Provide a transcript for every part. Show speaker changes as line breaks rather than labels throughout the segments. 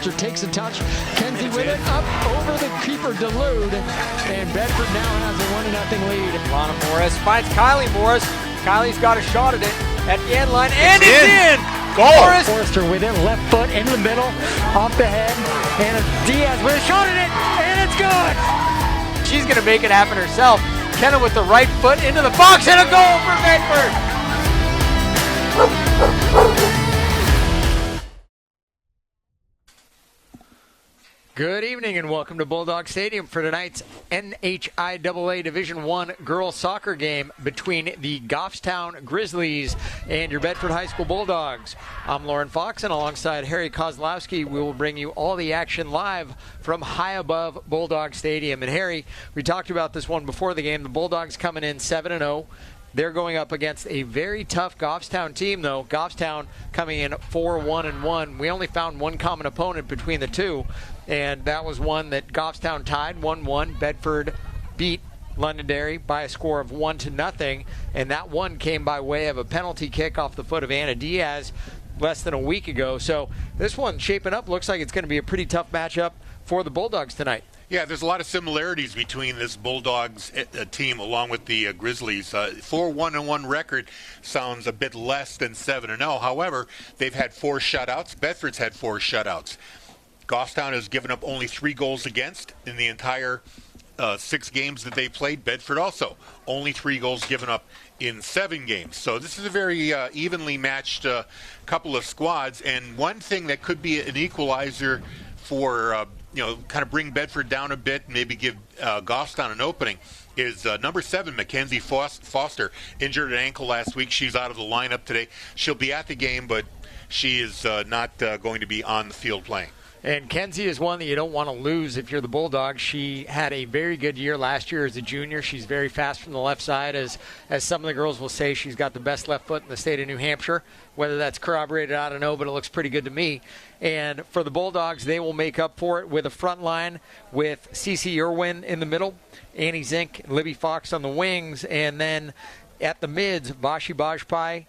Forrester takes a touch. Kenzie with it, up over the keeper, Dulude. And Bedford now has a 1-0 lead.
Lana Morris finds Kylie Morris. Kylie's got a shot at it at the end line, and it's in!
Goal! Forrester with it, left foot in the middle, off the head. And Diaz with a shot at it, and it's good!
She's going to make it happen herself. Kenna with the right foot into the box, and a goal for Bedford!
Good evening and welcome to Bulldog Stadium for tonight's NHIAA Division I girls soccer game between the Goffstown Grizzlies and your Bedford High School Bulldogs. I'm Lauren Fox, and alongside Harry Kozlowski, we will bring you all the action live from high above Bulldog Stadium. And Harry, we talked about this one before the game. The Bulldogs coming in 7-0. They're going up against a very tough Goffstown team, though. Goffstown coming in 4-1-1. We only found one common opponent between the two, and that was one that Goffstown tied 1-1. Bedford beat Londonderry by a score of 1-0, and that one came by way of a penalty kick off the foot of Anna Diaz less than a week ago. So this one shaping up looks like it's going to be a pretty tough matchup for the Bulldogs tonight.
Yeah, there's a lot of similarities between this Bulldogs team along with the Grizzlies. 4-1-1 record sounds a bit less than 7-0. However, they've had 4 shutouts. Bedford's had 4 shutouts. Goffstown has given up only 3 goals against in the entire 6 games that they played. Bedford also only 3 goals given up in 7 games. So this is a very evenly matched couple of squads. And one thing that could be an equalizer for kind of bring Bedford down a bit, maybe give Goffstown an opening, is number 7, Mackenzie Foster, injured an ankle last week. She's out of the lineup today. She'll be at the game, but she is not going to be on the field playing.
And Kenzie is one that you don't want to lose if you're the Bulldogs. She had a very good year last year as a junior. She's very fast from the left side. As some of the girls will say, she's got the best left foot in the state of New Hampshire. Whether that's corroborated, I don't know, but it looks pretty good to me. And for the Bulldogs, they will make up for it with a front line with Cece Irwin in the middle, Annie Zink, Libby Fox on the wings, and then at the mids, Vashi Bajpai,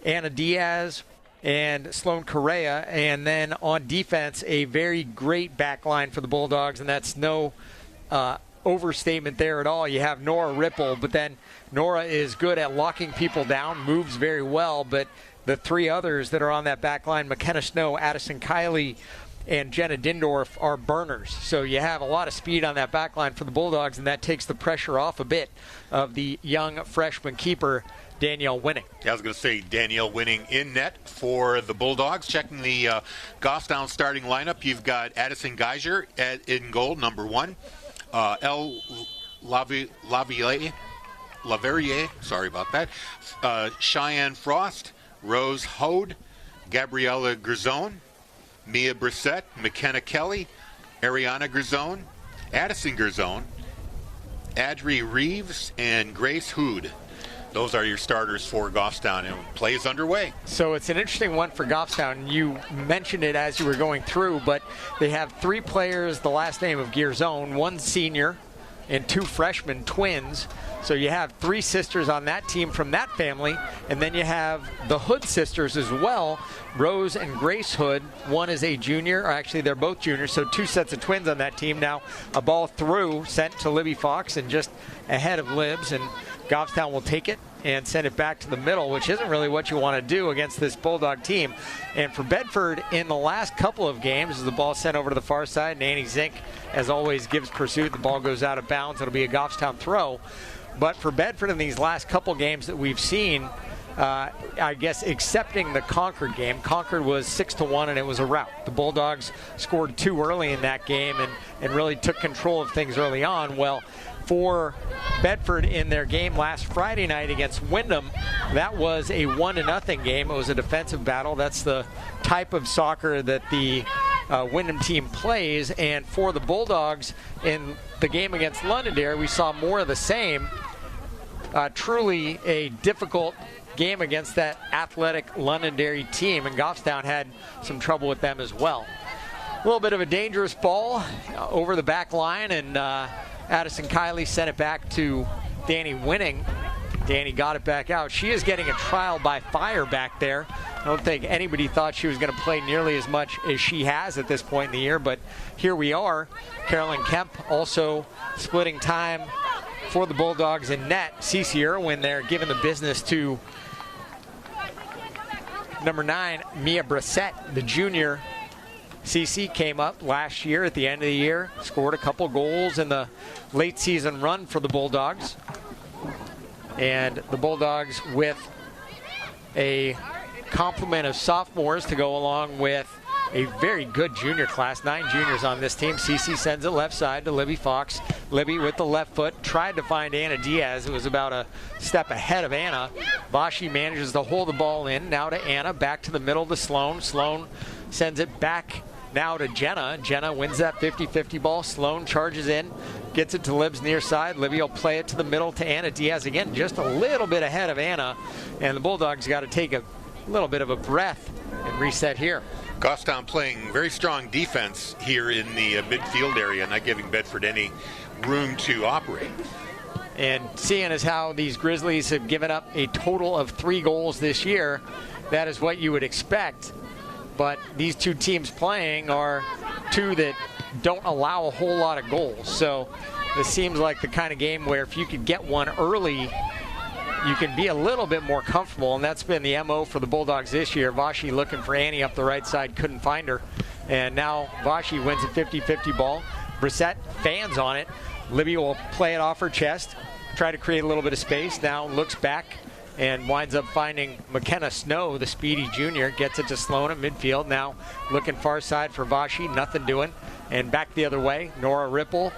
Anna Diaz, and Sloan Correa, and then on defense, a very great back line for the Bulldogs, and that's no overstatement there at all. You have Nora Ripple, but then Nora is good at locking people down, moves very well, but the 3 others that are on that back line, McKenna Snow, Addison Kiley, and Jenna Dindorf, are burners. So you have a lot of speed on that back line for the Bulldogs, and that takes the pressure off a bit of the young freshman keeper, Danielle Winning.
Yeah, I was going to say Danielle Winning in net for the Bulldogs. Checking the Goffstown starting lineup, you've got Addison Geiger in goal, number 1. Elle Laverier, sorry about that. Cheyenne Frost, Rose Hode, Gabriella Grisone, Mia Brissett, McKenna Kelly, Ariana Grisone, Addison Grisone, Adri Reeves, and Grace Hood. Those are your starters for Goffstown, and play is underway.
So it's an interesting one for Goffstown. You mentioned it as you were going through, but they have 3 players, the last name of Gearzone, 1 senior and 2 freshmen, twins. So you have 3 sisters on that team from that family, and then you have the Hood sisters as well, Rose and Grace Hood. One is a junior, or actually they're both juniors, so 2 sets of twins on that team. Now a ball through, sent to Libby Fox, and just ahead of Libs, and Goffstown will take it and send it back to the middle, which isn't really what you want to do against this Bulldog team. And for Bedford, in the last couple of games, the ball sent over to the far side, and Annie Zink, as always, gives pursuit. The ball goes out of bounds. It'll be a Goffstown throw. But for Bedford in these last couple games that we've seen, I guess excepting the Concord game, Concord was 6-1 and it was a rout. The Bulldogs scored 2 early in that game and really took control of things early on. Well, for Bedford in their game last Friday night against Windham, that was a 1-0 game. It was a defensive battle. That's the type of soccer that the Windham team plays. And for the Bulldogs in the game against Londonderry, we saw more of the same. Truly a difficult game against that athletic Londonderry team, and Goffstown had some trouble with them as well. A little bit of a dangerous ball over the back line, and Addison Kiley sent it back to Danny Winning. Danny got it back out. She is getting a trial by fire back there. I don't think anybody thought she was going to play nearly as much as she has at this point in the year, but here we are. Carolyn Kemp also splitting time for the Bulldogs in net. Cece Irwin there giving the business to number 9, Mia Brissett, the junior. Cece came up last year at the end of the year, scored a couple goals in the late season run for the Bulldogs. And the Bulldogs with a complement of sophomores to go along with a very good junior class. 9 juniors on this team. Cece sends it left side to Libby Fox. Libby with the left foot tried to find Anna Diaz. It was about a step ahead of Anna. Vashi manages to hold the ball in. Now to Anna. Back to the middle to Sloan. Sloan sends it back now to Jenna. Jenna wins that 50-50 ball. Sloan charges in. Gets it to Lib's near side. Libby will play it to the middle to Anna Diaz. Again, just a little bit ahead of Anna. And the Bulldogs got to take a little bit of a breath and reset here.
Goffstown playing very strong defense here in the midfield area, not giving Bedford any room to operate.
And seeing as how these Grizzlies have given up a total of 3 goals this year, that is what you would expect. But these two teams playing are two that don't allow a whole lot of goals. So this seems like the kind of game where if you could get one early, you can be a little bit more comfortable, and that's been the MO for the Bulldogs this year. Vashi looking for Annie up the right side, couldn't find her. And now Vashi wins a 50-50 ball. Brissett fans on it. Libby will play it off her chest, try to create a little bit of space. Now looks back and winds up finding McKenna Snow, the speedy junior. Gets it to Sloan at midfield. Now looking far side for Vashi, nothing doing. And back the other way, Nora Ripple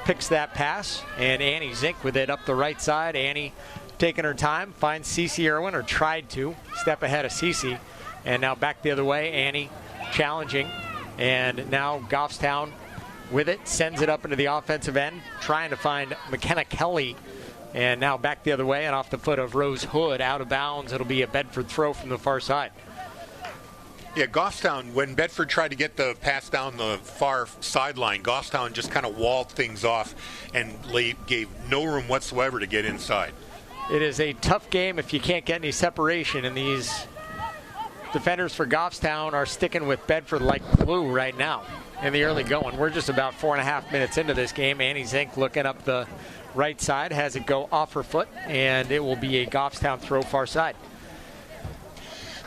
picks that pass, and Annie Zink with it up the right side. Annie taking her time, finds Cece Irwin, or tried to, step ahead of Cece. And now back the other way, Annie challenging. And now Goffstown with it, sends it up into the offensive end, trying to find McKenna Kelly. And now back the other way, and off the foot of Rose Hood, out of bounds. It'll be a Bedford throw from the far side.
Yeah, Goffstown, when Bedford tried to get the pass down the far sideline, Goffstown just kind of walled things off and gave no room whatsoever to get inside.
It is a tough game if you can't get any separation, and these defenders for Goffstown are sticking with Bedford like glue right now in the early going. We're just about 4.5 minutes into this game. Annie Zink looking up the right side, has it go off her foot, and it will be a Goffstown throw far side.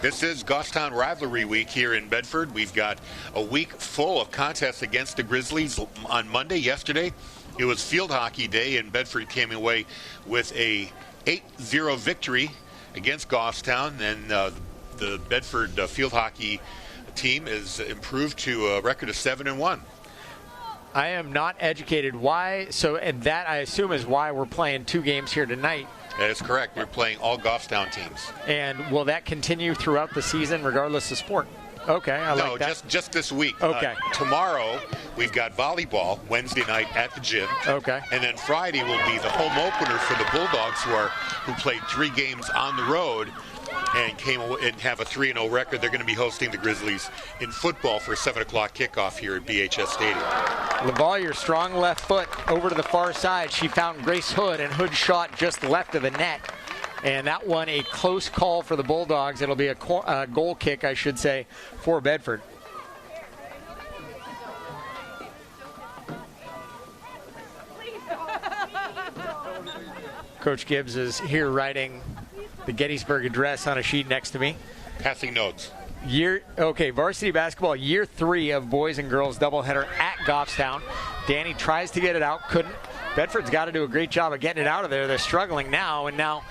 This is Goffstown Rivalry Week here in Bedford. We've got a week full of contests against the Grizzlies. On Monday, yesterday, it was field hockey day, and Bedford came away with a 8-0 victory against Goffstown, and the Bedford field hockey team is improved to a record of 7-1.
I am not educated why, and that I assume is why we're playing 2 games here tonight.
That is correct. We're playing all Goffstown teams.
And will that continue throughout the season regardless of sport? Okay, I like that.
No, just this week.
Okay.
Tomorrow, we've got volleyball Wednesday night at the gym.
Okay.
And then Friday will be the home opener for the Bulldogs, who played 3 games on the road and have a 3-0 record. They're going to be hosting the Grizzlies in football for a 7 o'clock kickoff here at BHS Stadium.
LaValliere, strong left foot over to the far side. She found Grace Hood, and Hood shot just left of the net. And that one, a close call for the Bulldogs. It'll be a goal kick, I should say, for Bedford. Coach Gibbs is here writing the Gettysburg Address on a sheet next to me.
Passing notes.
Varsity basketball, year 3 of boys and girls doubleheader at Goffstown. Danny tries to get it out, couldn't. Bedford's got to do a great job of getting it out of there. They're struggling now, and now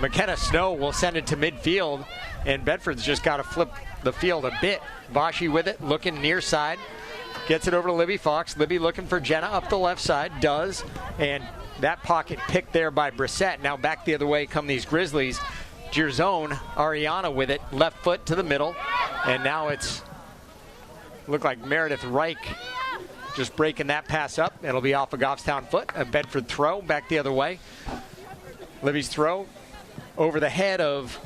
McKenna Snow will send it to midfield, and Bedford's just got to flip the field a bit. Vashi with it, looking near side, gets it over to Libby Fox. Libby looking for Jenna up the left side, does, and that pocket picked there by Brissett. Now back the other way come these Grizzlies. Gerzone, Ariana with it, left foot to the middle, and now it's looked like Meredith Reich just breaking that pass up. It'll be off a Goffstown foot, a Bedford throw back the other way. Libby's throw over the head of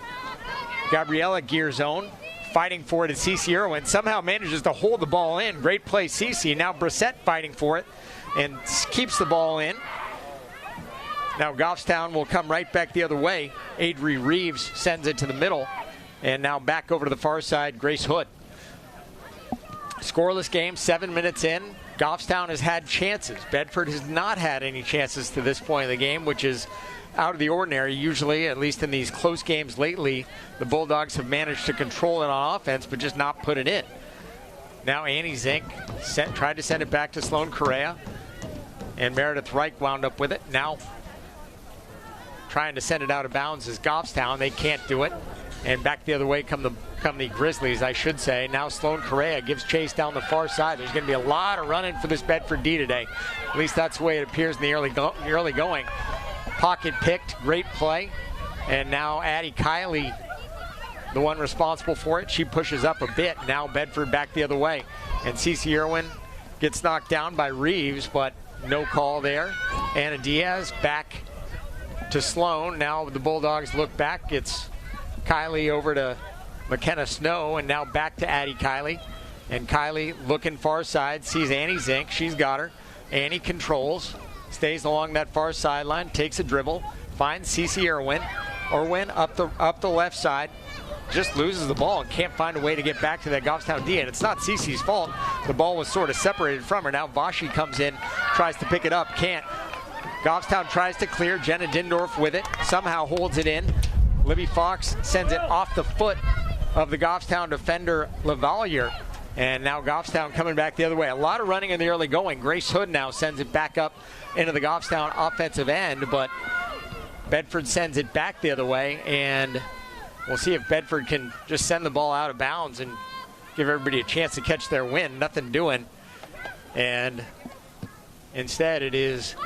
Gabriella Gerzone, fighting for it, and Cece Irwin somehow manages to hold the ball in. Great play, Cece. Now Brissett fighting for it and keeps the ball in. Now Goffstown will come right back the other way. Adri Reeves sends it to the middle. And now back over to the far side, Grace Hood. Scoreless game, 7 minutes in. Goffstown has had chances. Bedford has not had any chances to this point of the game, which is out of the ordinary. Usually, at least in these close games lately, the Bulldogs have managed to control it on offense, but just not put it in. Now Annie Zink tried to send it back to Sloan Correa, and Meredith Reich wound up with it. Now trying to send it out of bounds is Goffstown. They can't do it. And back the other way come the Grizzlies, I should say. Now Sloan Correa gives chase down the far side. There's going to be a lot of running for this Bedford D today. At least that's the way it appears in the early going. Pocket picked, great play. And now Addie Kiley, the one responsible for it, she pushes up a bit. Now Bedford back the other way. And Cece Irwin gets knocked down by Reeves, but no call there. Anna Diaz back to Sloan. Now the Bulldogs look back. It's Kiley over to McKenna Snow, and now back to Addie Kiley. And Kiley looking far side, sees Annie Zink. She's got her. Annie controls, stays along that far sideline, takes a dribble, finds Cece Irwin. Irwin up the left side, just loses the ball and can't find a way to get back to that Goffstown D. And it's not Cece's fault. The ball was sort of separated from her. Now Vashi comes in, tries to pick it up, can't. Goffstown tries to clear. Jenna Dindorf with it, somehow holds it in. Libby Fox sends it off the foot of the Goffstown defender, Lavalier. And now Goffstown coming back the other way. A lot of running in the early going. Grace Hood now sends it back up into the Goffstown offensive end, but Bedford sends it back the other way. And we'll see if Bedford can just send the ball out of bounds and give everybody a chance to catch their win. Nothing doing. And instead it is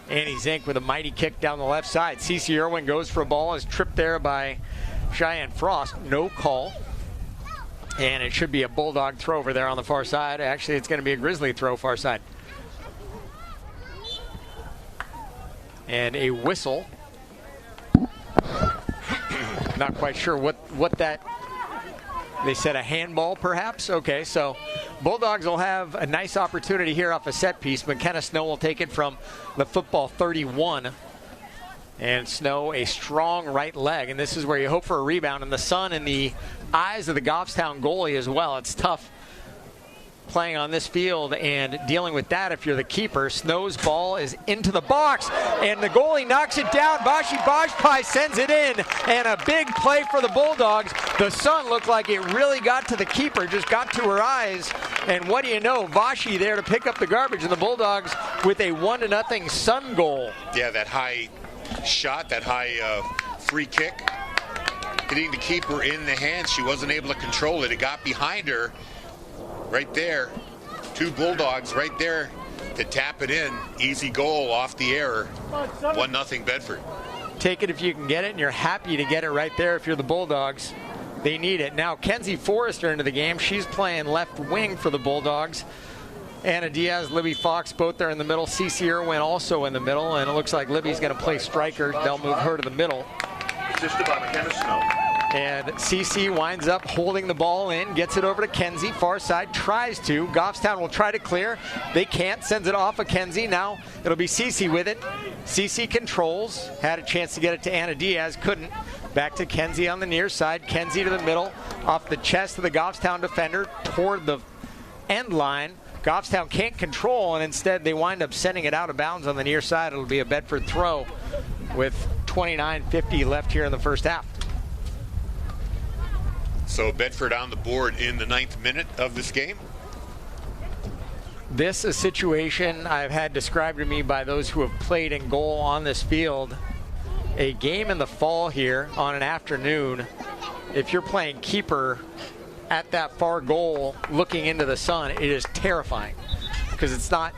Annie Zink with a mighty kick down the left side. Cece Irwin goes for a ball, is tripped there by Cheyenne Frost. No call. And it should be a Bulldog throw over there on the far side. Actually, it's going to be a Grizzly throw far side. And a whistle. Not quite sure what that... They said a handball, perhaps? Okay, so Bulldogs will have a nice opportunity here off a set piece. McKenna Snow will take it from the football 31. And Snow, a strong right leg. And this is where you hope for a rebound. And the sun in the eyes of the Goffstown goalie as well. It's tough playing on this field and dealing with that if you're the keeper. Snow's ball is into the box, and the goalie knocks it down. Vashi Bajpai sends it in, and a big play for the Bulldogs. The sun looked like it really got to the keeper, just got to her eyes, and what do you know, Vashi there to pick up the garbage, and the Bulldogs with a 1-0 Sun goal.
Yeah, that high shot, that high free kick, hitting the keeper in the hands. She wasn't able to control it. It got behind her. Right there, two Bulldogs right there to tap it in. Easy goal off the error. 1-0 Bedford.
Take it if you can get it, and you're happy to get it right there if you're the Bulldogs. They need it. Now, Kenzie Forrester into the game. She's playing left wing for the Bulldogs. Anna Diaz, Libby Fox, both there in the middle. Cece Irwin also in the middle, and it looks like Libby's going to play striker. They'll move her to the middle.
Assisted by McKenna Snow.
And CC winds up holding the ball in, gets it over to Kenzie, far side, tries to. Goffstown will try to clear. They can't, sends it off of Kenzie. Now it'll be CC with it. CC controls, had a chance to get it to Anna Diaz, couldn't. Back to Kenzie on the near side. Kenzie to the middle, off the chest of the Goffstown defender, toward the end line. Goffstown can't control, and instead they wind up sending it out of bounds on the near side. It'll be a Bedford throw with 29:50 left here in the first half.
So Bedford on the board in the 9th minute of this game.
This is a situation I've had described to me by those who have played in goal on this field. A game in the fall here on an afternoon, if you're playing keeper at that far goal looking into the sun, it is terrifying. Because it's not,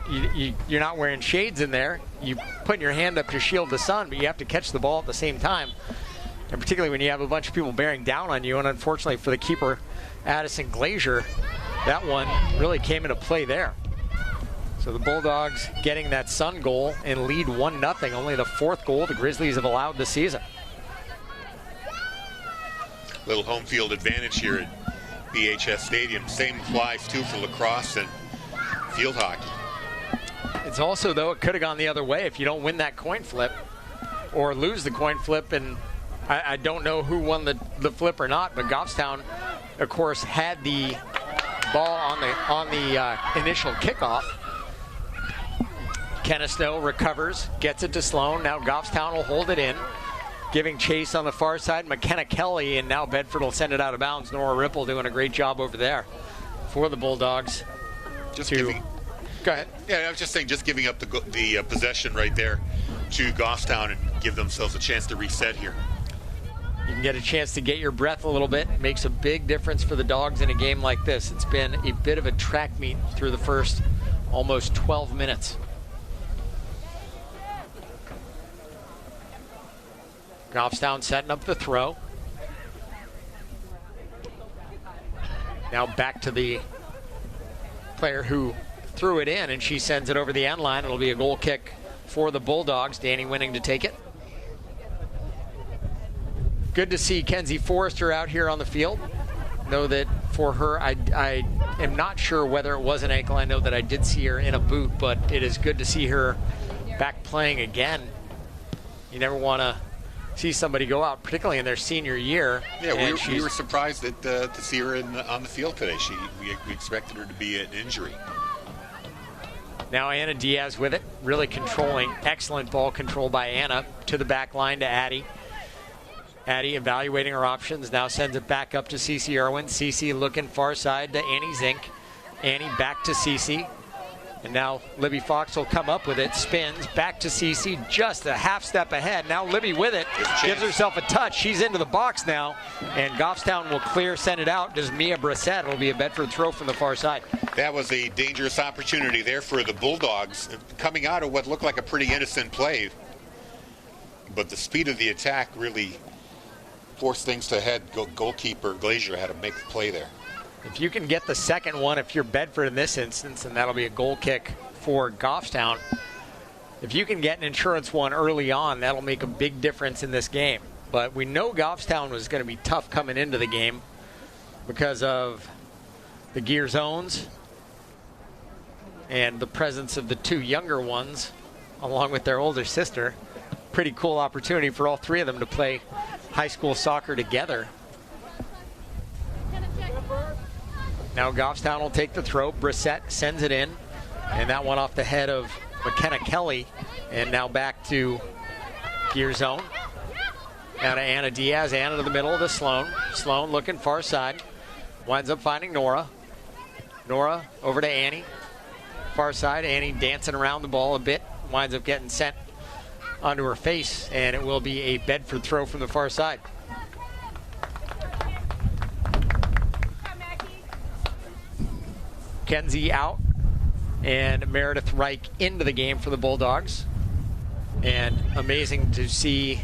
you're not wearing shades in there. You put your hand up to shield the sun, but you have to catch the ball at the same time. And particularly when you have a bunch of people bearing down on you. And unfortunately for the keeper, Addison Glazier, that one really came into play there. So the Bulldogs getting that Sun goal and lead 1-0. Only the 4th goal the Grizzlies have allowed this season.
Little home field advantage here at BHS Stadium. Same applies too for lacrosse and field hockey.
It's also, though, it could have gone the other way if you don't win that coin flip or lose the coin flip. And I don't know who won the flip or not, but Goffstown, of course, had the ball on the initial kickoff. Kennisno recovers, gets it to Sloan. Now Goffstown will hold it in, giving chase on the far side. McKenna Kelly, and now Bedford will send it out of bounds. Nora Ripple doing a great job over there for the Bulldogs.
Go
ahead.
Yeah, I was just saying, just giving up the possession right there to Goffstown and give themselves a chance to reset here.
You can get a chance to get your breath a little bit. Makes a big difference for the Dogs in a game like this. It's been a bit of a track meet through the first almost 12 minutes. Goffstown setting up the throw. Now back to the player who threw it in, and she sends it over the end line. It'll be a goal kick for the Bulldogs. Danny Winning to take it. Good to see Kenzie Forrester out here on the field. Know that for her, I am not sure whether it was an ankle. I know that I did see her in a boot, but it is good to see her back playing again. You never want to see somebody go out, particularly in their senior year.
Yeah, we were surprised to see her on the field today. We expected her to be an injury.
Now Anna Diaz with it, really controlling. Excellent ball control by Anna to the back line to Addie. Addie evaluating her options, now sends it back up to Cece Irwin. Cece looking far side to Annie Zink. Annie back to Cece. And now Libby Fox will come up with it, spins, back to Cece, just a half step ahead. Now Libby with it, gives herself a touch. She's into the box now, and Goffstown will clear, send it out. Does Mia Brissett. It'll be a Bedford throw from the far side.
That was a dangerous opportunity there for the Bulldogs, coming out of what looked like a pretty innocent play. But the speed of the attack really forced things to head. Goalkeeper Glazier had to make the play there.
If you can get the second one, if you're Bedford in this instance, and that'll be a goal kick for Goffstown. If you can get an insurance one early on, that'll make a big difference in this game. But we know Goffstown was going to be tough coming into the game because of the gear zones and the presence of the two younger ones along with their older sister. Pretty cool opportunity for all three of them to play high school soccer together. Now Goffstown will take the throw. Brissett sends it in, and that one off the head of McKenna Kelly. And now back to gear zone. Now to Anna Diaz. Anna to the middle to Sloan. Sloan looking far side. Winds up finding Nora. Nora over to Annie. Far side. Annie dancing around the ball a bit. Winds up getting sent onto her face, and it will be a Bedford throw from the far side. Kenzie out, and Meredith Reich into the game for the Bulldogs. And amazing to see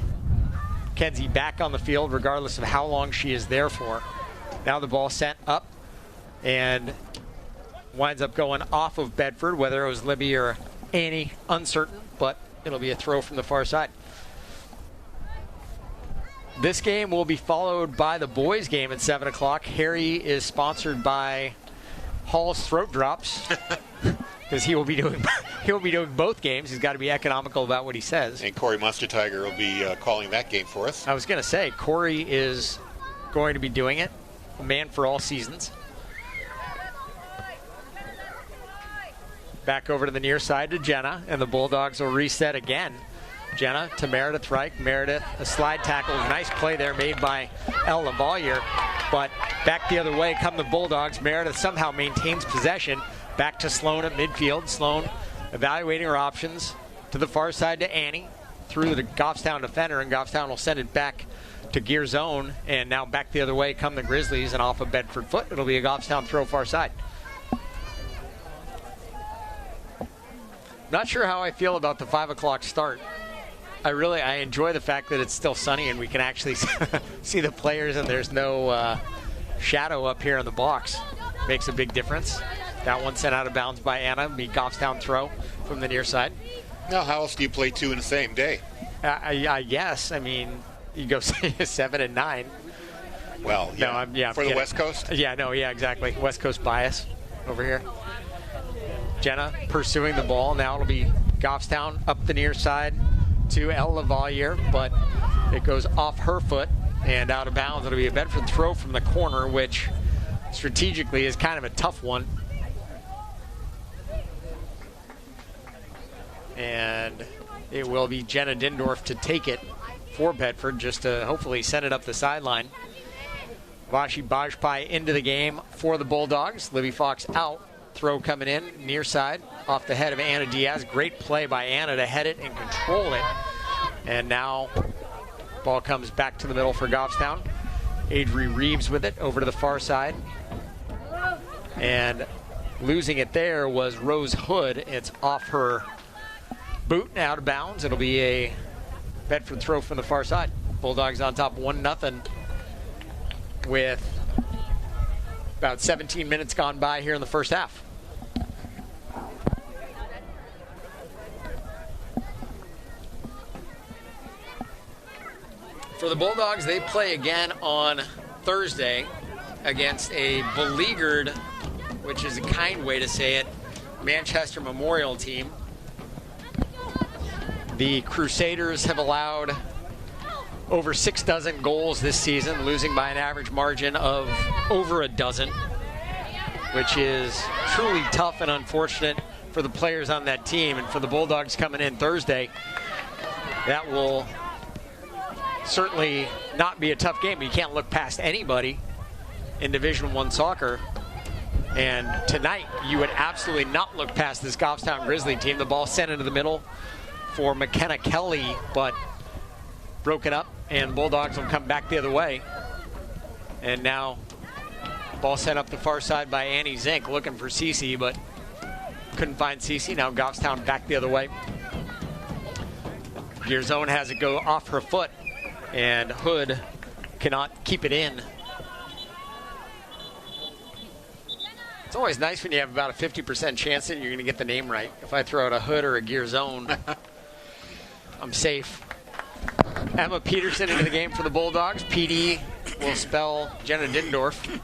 Kenzie back on the field regardless of how long she is there for. Now the ball sent up and winds up going off of Bedford, whether it was Libby or Annie, uncertain, but it'll be a throw from the far side. This game will be followed by the boys game at 7 o'clock. Harry is sponsored by Hall's Throat Drops because he will be doing both games. He's got to be economical about what he says.
And Corey Munster-Tiger will be calling that game for us.
I was going to say, Corey is going to be doing it. A man for all seasons. Back over to the near side to Jenna, and the Bulldogs will reset again. Jenna to Meredith Reich. Meredith, a slide tackle. Nice play there made by El Lavalier. But back the other way come the Bulldogs. Meredith somehow maintains possession. Back to Sloan at midfield. Sloan evaluating her options to the far side to Annie. Through the Goffstown defender, and Goffstown will send it back to gear zone. And now back the other way come the Grizzlies, and off of Bedford foot, it'll be a Goffstown throw far side. Not sure how I feel about the 5 o'clock start. I enjoy the fact that it's still sunny and we can actually see the players and there's no shadow up here in the box. Makes a big difference. That one sent out of bounds by Anna. Be Goffstown throw from the near side.
Now, how else do you play two in the same day?
I guess. I mean, you go 7 and 9.
Well, yeah.
No,
for the West Coast?
Yeah, no, yeah, exactly. West Coast bias over here. Jenna pursuing the ball. Now it'll be Goffstown up the near side to El Lavalier, but it goes off her foot and out of bounds. It'll be a Bedford throw from the corner, which strategically is kind of a tough one. And it will be Jenna Dindorf to take it for Bedford, just to hopefully send it up the sideline. Vashi Bajpai into the game for the Bulldogs. Libby Fox out. Throw coming in, near side, off the head of Anna Diaz. Great play by Anna to head it and control it. And now ball comes back to the middle for Goffstown. Adri Reeves with it over to the far side. And losing it there was Rose Hood. It's off her boot and out of bounds. It'll be a Bedford throw from the far side. Bulldogs on top 1-0 with about 17 minutes gone by here in the first half. For the Bulldogs, they play again on Thursday against a beleaguered, which is a kind way to say it, Manchester Memorial team. The Crusaders have allowed over 6 dozen goals this season, losing by an average margin of over a dozen, which is truly tough and unfortunate for the players on that team. And for the Bulldogs coming in Thursday, that will certainly not be a tough game. You can't look past anybody in Division I soccer. And tonight, you would absolutely not look past this Goffstown Grizzly team. The ball sent into the middle for McKenna Kelly, but broken up, and Bulldogs will come back the other way. And now, ball sent up the far side by Annie Zink, looking for Cece, but couldn't find Cece. Now Goffstown back the other way. Gearzone has it go off her foot, and Hood cannot keep it in. It's always nice when you have about a 50% chance that you're going to get the name right. If I throw out a Hood or a Gearzone, I'm safe. Emma Peterson into the game for the Bulldogs. PD will spell Jenna Dindorf.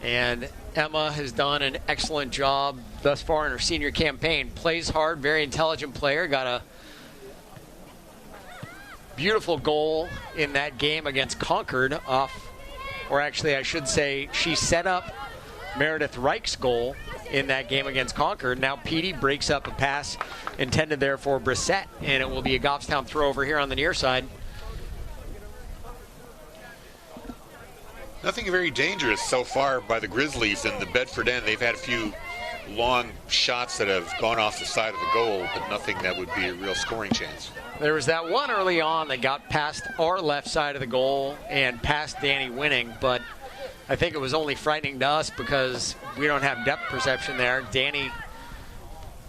And Emma has done an excellent job thus far in her senior campaign. Plays hard, very intelligent player. Got a beautiful goal in that game against Concord off, or actually I should say she set up Meredith Reich's goal in that game against Concord. Now PD breaks up a pass intended there for Brissette, and it will be a Goffstown throw over here on the near side.
Nothing very dangerous so far by the Grizzlies in the Bedford end. They've had a few long shots that have gone off the side of the goal, but nothing that would be a real scoring chance.
There was that one early on that got past our left side of the goal and past Danny Winning, but I think it was only frightening to us because we don't have depth perception there. Danny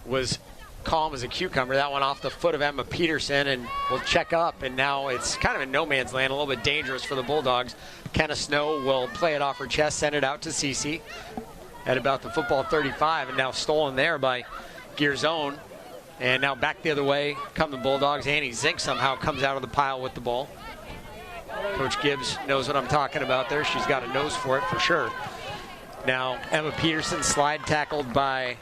was calm as a cucumber. That one off the foot of Emma Peterson, and we'll check up, and now it's kind of in no man's land, a little bit dangerous for the Bulldogs. Kenna Snow will play it off her chest, send it out to Cece at about the football 35, and now stolen there by Gearzone. And now back the other way come the Bulldogs. Annie Zink somehow comes out of the pile with the ball. Coach Gibbs knows what I'm talking about there. She's got a nose for it for sure. Now Emma Peterson slide tackled by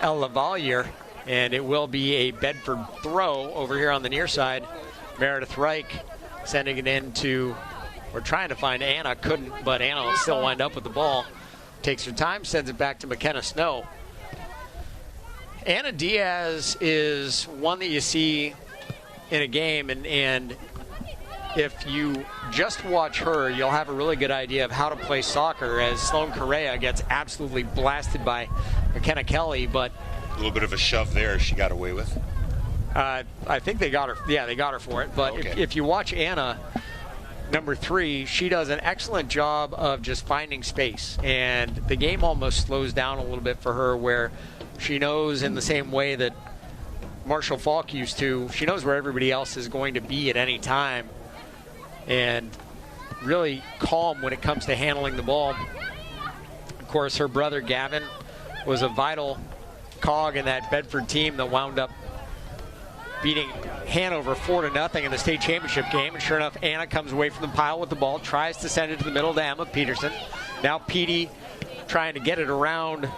El Lavalier, and it will be a Bedford throw over here on the near side. Meredith Reich sending it in to, we're trying to find Anna, couldn't, but Anna will still wind up with the ball. Takes her time, sends it back to McKenna Snow. Anna Diaz is one that you see in a game, and if you just watch her, you'll have a really good idea of how to play soccer, as Sloan Correa gets absolutely blasted by McKenna Kelly, but
a little bit of a shove there she got away with.
I think they got her. Yeah, they got her for it. But
okay.
if you watch Anna, number 3, she does an excellent job of just finding space. And the game almost slows down a little bit for her, where she knows, in the same way that Marshall Falk used to, she knows where everybody else is going to be at any time. And really calm when it comes to handling the ball. Of course, her brother Gavin was a vital cog in that Bedford team that wound up beating Hanover 4-0 in the state championship game. And sure enough, Anna comes away from the pile with the ball, tries to send it to the middle to Emma Peterson. Now Petey trying to get it around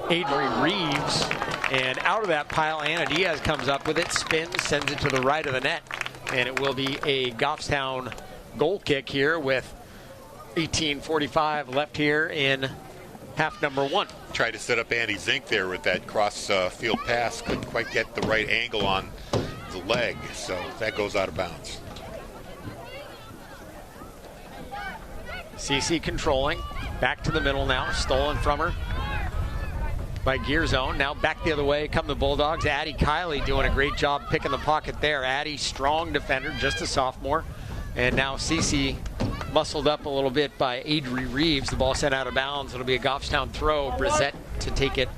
Adri Reeves. And out of that pile, Anna Diaz comes up with it, spins, sends it to the right of the net. And it will be a Goffstown goal kick here with 18:45 left here in half number 1.
Tried to set up Andy Zink there with that cross field pass. Couldn't quite get the right angle on the leg, so that goes out of bounds.
CC controlling. Back to the middle now. Stolen from her by Gear Zone. Now back the other way come the Bulldogs. Addie Kiley doing a great job picking the pocket there. Addie, strong defender, just a sophomore. And now CC muscled up a little bit by Adri Reeves. The ball sent out of bounds. It'll be a Goffstown throw. Brissette to take it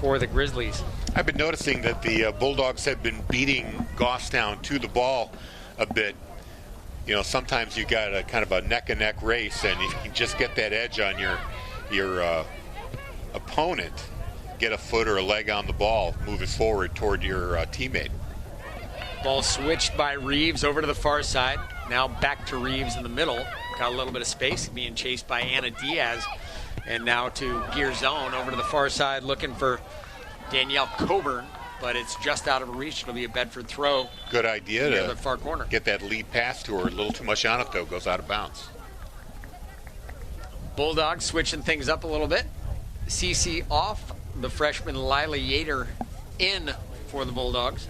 for the Grizzlies.
I've been noticing that the Bulldogs have been beating Goffstown to the ball a bit. You know, sometimes you got a kind of a neck-and-neck race, and if you can just get that edge on your opponent, get a foot or a leg on the ball, move it forward toward your teammate.
Ball switched by Reeves over to the far side. Now back to Reeves in the middle. Got a little bit of space, being chased by Anna Diaz. And now to Gear Zone over to the far side, looking for Danielle Coburn, but it's just out of reach. It'll be a Bedford throw.
Good idea
near
to
the far corner.
Get that lead pass to her. A little too much on it, though. Goes out of bounds.
Bulldogs switching things up a little bit. CC off. The freshman Lila Yater in for the Bulldogs.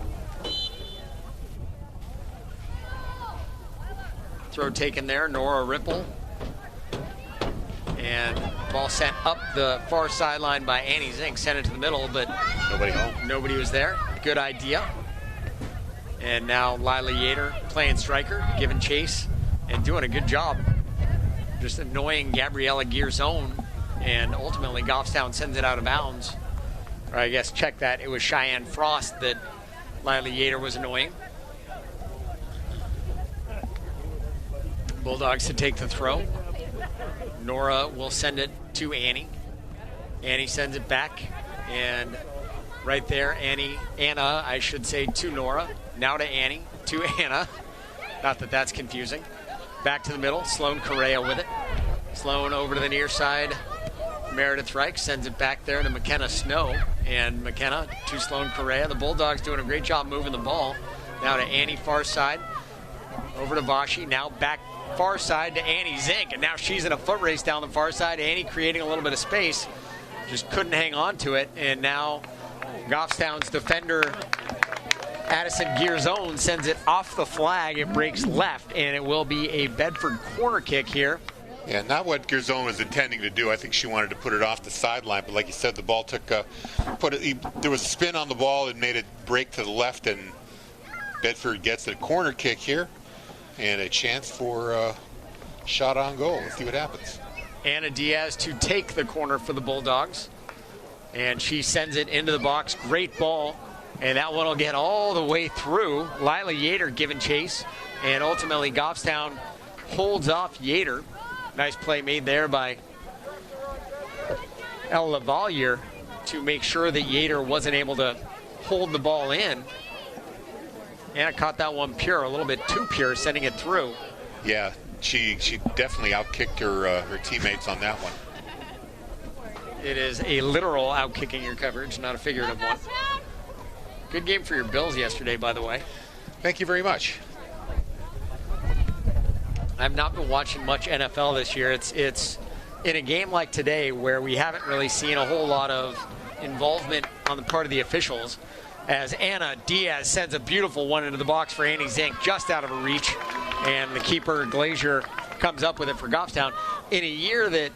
Throw taken there, Nora Ripple. And ball sent up the far sideline by Annie Zink. Sent it to the middle, but
nobody home.
Nobody was there. Good idea. And now Lila Yater playing striker, giving chase, and doing a good job. Just annoying Gabriella Gearzone, and ultimately Goffstown sends it out of bounds. Or I guess check that. It was Cheyenne Frost that Lila Yater was annoying. Bulldogs to take the throw. Nora will send it to Annie. Annie sends it back, and right there, Anna, I should say, to Nora. Now to Annie, to Anna. Not that that's confusing. Back to the middle, Sloan Correa with it. Sloan over to the near side. Meredith Reich sends it back there to McKenna Snow, and McKenna to Sloan Correa. The Bulldogs doing a great job moving the ball. Now to Annie, far side. Over to Vashi, now back far side to Annie Zink, and now she's in a foot race down the far side. Annie creating a little bit of space, just couldn't hang on to it, and now Goffstown's defender Addison Gearzone sends it off the flag. It breaks left, and it will be a Bedford corner kick here.
Yeah, not what Gearzone was intending to do. I think she wanted to put it off the sideline, but like you said, the ball took there was a spin on the ball and made it break to the left, and Bedford gets a corner kick here. And a chance for a shot on goal. Let's see what happens.
Anna Diaz to take the corner for the Bulldogs. And she sends it into the box. Great ball. And that one will get all the way through. Lila Yater giving chase. And ultimately Goffstown holds off Yater. Nice play made there by El Lavalier to make sure that Yater wasn't able to hold the ball in. Anna caught that one pure, a little bit too pure, sending it through.
Yeah, she definitely outkicked her teammates on that one.
It is a literal outkicking your coverage, not a figurative one. Good game for your Bills yesterday, by the way.
Thank you very much.
I've not been watching much NFL this year. It's in a game like today where we haven't really seen a whole lot of involvement on the part of the officials, as Anna Diaz sends a beautiful one into the box for Annie Zink, just out of her reach, and the keeper Glazier comes up with it for Goffstown. In a year that,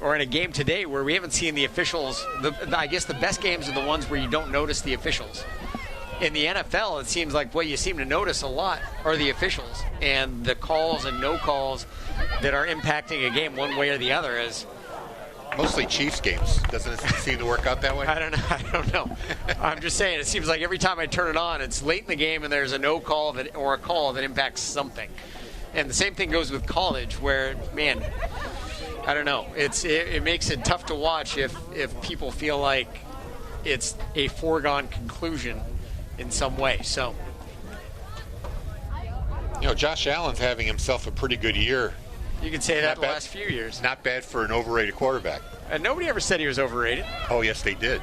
or in a game today where we haven't seen the officials, I guess the best games are the ones where you don't notice the officials. In the NFL, it seems like what you seem to notice a lot are the officials and the calls and no calls that are impacting a game one way or the other. As
mostly Chiefs games. Doesn't it seem to work out that way?
I don't know. I'm just saying, it seems like every time I turn it on, it's late in the game and there's a no call or a call that impacts something. And the same thing goes with college, where, man, I don't know. It makes it tough to watch if people feel like it's a foregone conclusion in some way. So,
you know, Josh Allen's having himself a pretty good year
You could say that
Not
the
bad.
last few years.
Not bad for an overrated quarterback.
And nobody ever said he was overrated.
Oh, yes, they did.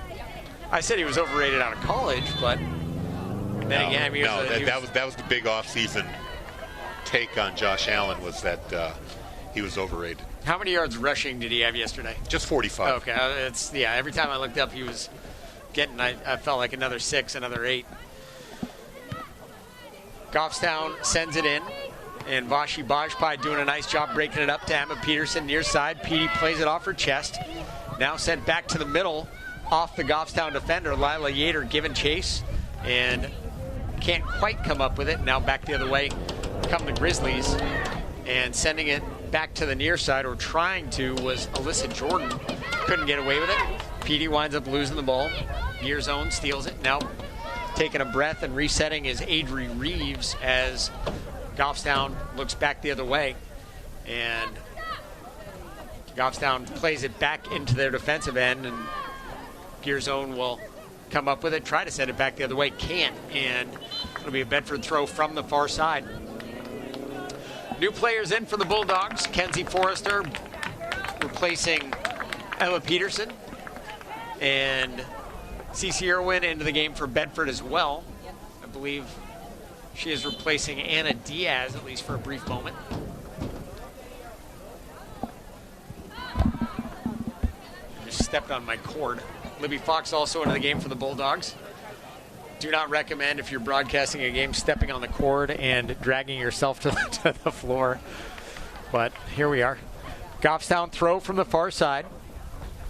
I said he was overrated out of college, but then again, I mean,
that was the big off-season take on Josh Allen, was that he was overrated.
How many yards rushing did he have yesterday?
Just 45.
Okay, every time I looked up, he was getting, I felt like another 6, another 8. Goffstown sends it in, and Vashi Bajpai doing a nice job breaking it up to Emma Peterson near side. Petey plays it off her chest. Now sent back to the middle off the Goffstown defender. Lila Yater giving chase and can't quite come up with it. Now back the other way come the Grizzlies, and sending it back to the near side, or trying to, was Alyssa Jordan. Couldn't get away with it. Petey winds up losing the ball. Near zone steals it. Now taking a breath and resetting is Adri Reeves as Goffstown looks back the other way. And Goffstown plays it back into their defensive end, and Gear Zone will come up with it, try to send it back the other way, can't, and it'll be a Bedford throw from the far side. New players in for the Bulldogs. Kenzie Forrester replacing Emma Peterson, and Cece Irwin into the game for Bedford as well. I believe she is replacing Anna Diaz, at least for a brief moment. Just stepped on my cord. Libby Fox also into the game for the Bulldogs. Do not recommend, if you're broadcasting a game, stepping on the cord and dragging yourself to the floor. But here we are. Goffstown throw from the far side.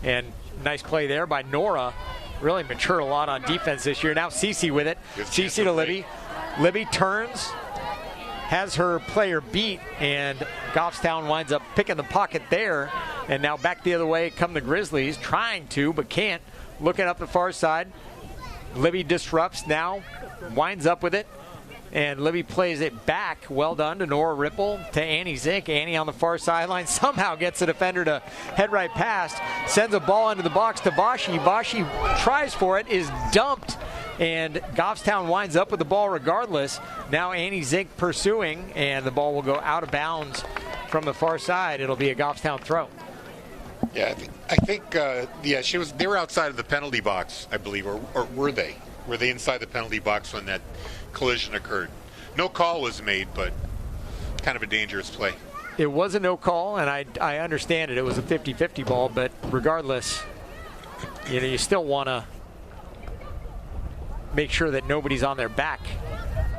And nice play there by Nora. Really matured a lot on defense this year. Now Cece with it. Cece to Libby. Libby turns, has her player beat, and Goffstown winds up picking the pocket there. And now back the other way come the Grizzlies, trying to, but can't. Looking up the far side. Libby disrupts now, winds up with it, and Libby plays it back. Well done to Nora Ripple, to Annie Zink. Annie on the far sideline somehow gets the defender to head right past, sends a ball into the box to Vashi. Vashi tries for it, is dumped, and Goffstown winds up with the ball regardless. Now Annie Zink pursuing, and the ball will go out of bounds from the far side. It'll be a Goffstown throw.
Yeah, I think they were outside of the penalty box, I believe, or were they? Were they inside the penalty box when that collision occurred? No call was made, but kind of a dangerous play.
It was a no call, and I understand it. It was a 50-50 ball, but regardless, you still want to make sure that nobody's on their back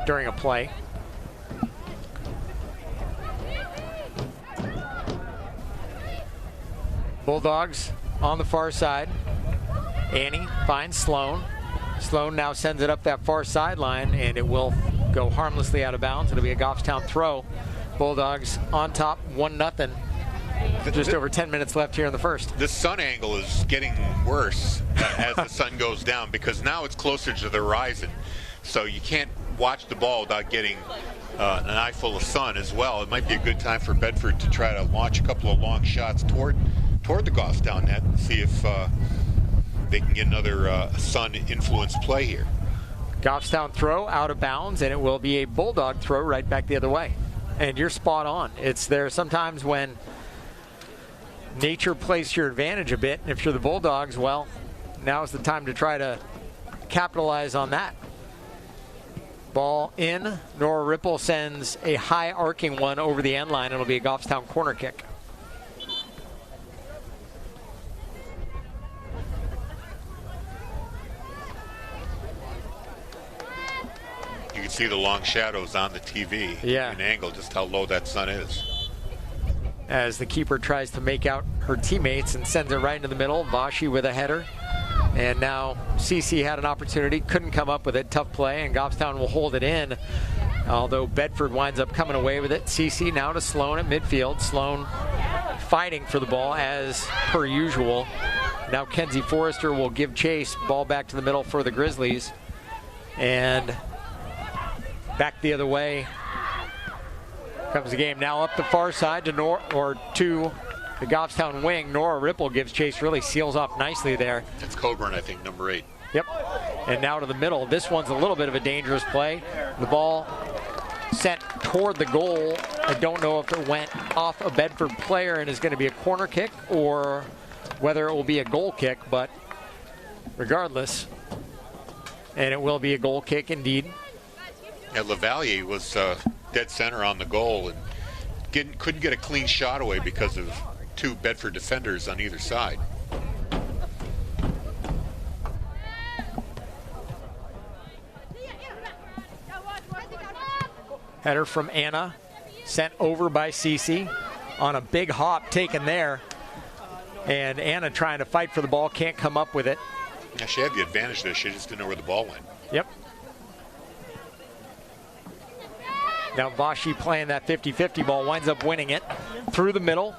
during a play. Bulldogs on the far side. Annie finds Sloan. Sloan now sends it up that far sideline, and it will go harmlessly out of bounds. It'll be a Goffstown throw. Bulldogs on top, 1-0. Just over 10 minutes left here in the first.
The sun angle is getting worse as the sun goes down, because now it's closer to the horizon. So you can't watch the ball without getting an eye full of sun as well. It might be a good time for Bedford to try to launch a couple of long shots toward the Goffstown net and see if they can get another sun-influenced play here.
Goffstown throw out of bounds, and it will be a Bulldog throw right back the other way. And you're spot on. It's there sometimes when nature plays to your advantage a bit, and if you're the Bulldogs, well, now's the time to try to capitalize on that. Ball in. Nora Ripple sends a high arcing one over the end line. It'll be a Goffstown corner kick.
You can see the long shadows on the TV.
Yeah.
In angle, just how low that sun is.
As the keeper tries to make out her teammates and sends it right into the middle. Vashi with a header. And now CC had an opportunity, couldn't come up with it. Tough play, and Goffstown will hold it in. Although Bedford winds up coming away with it. CC now to Sloan at midfield. Sloan fighting for the ball as per usual. Now Kenzie Forrester will give chase. Ball back to the middle for the Grizzlies. And back the other way comes the game. Now up the far side to the Goffstown wing. Nora Ripple gives chase, really seals off nicely there.
It's Coburn, I think, number 8.
Yep. And now to the middle. This one's a little bit of a dangerous play. The ball sent toward the goal I don't know if it went off a Bedford player and is going to be a corner kick or whether it will be a goal kick, but regardless, and it will be a goal kick indeed.
Yeah, LaValliere was dead center on the goal and couldn't get a clean shot away because of two Bedford defenders on either side.
Header from Anna, sent over by Cece on a big hop taken there. And Anna trying to fight for the ball, can't come up with it.
Yeah, she had the advantage there. She just didn't know where the ball went.
Yep. Now Vashi playing that 50-50 ball, winds up winning it through the middle.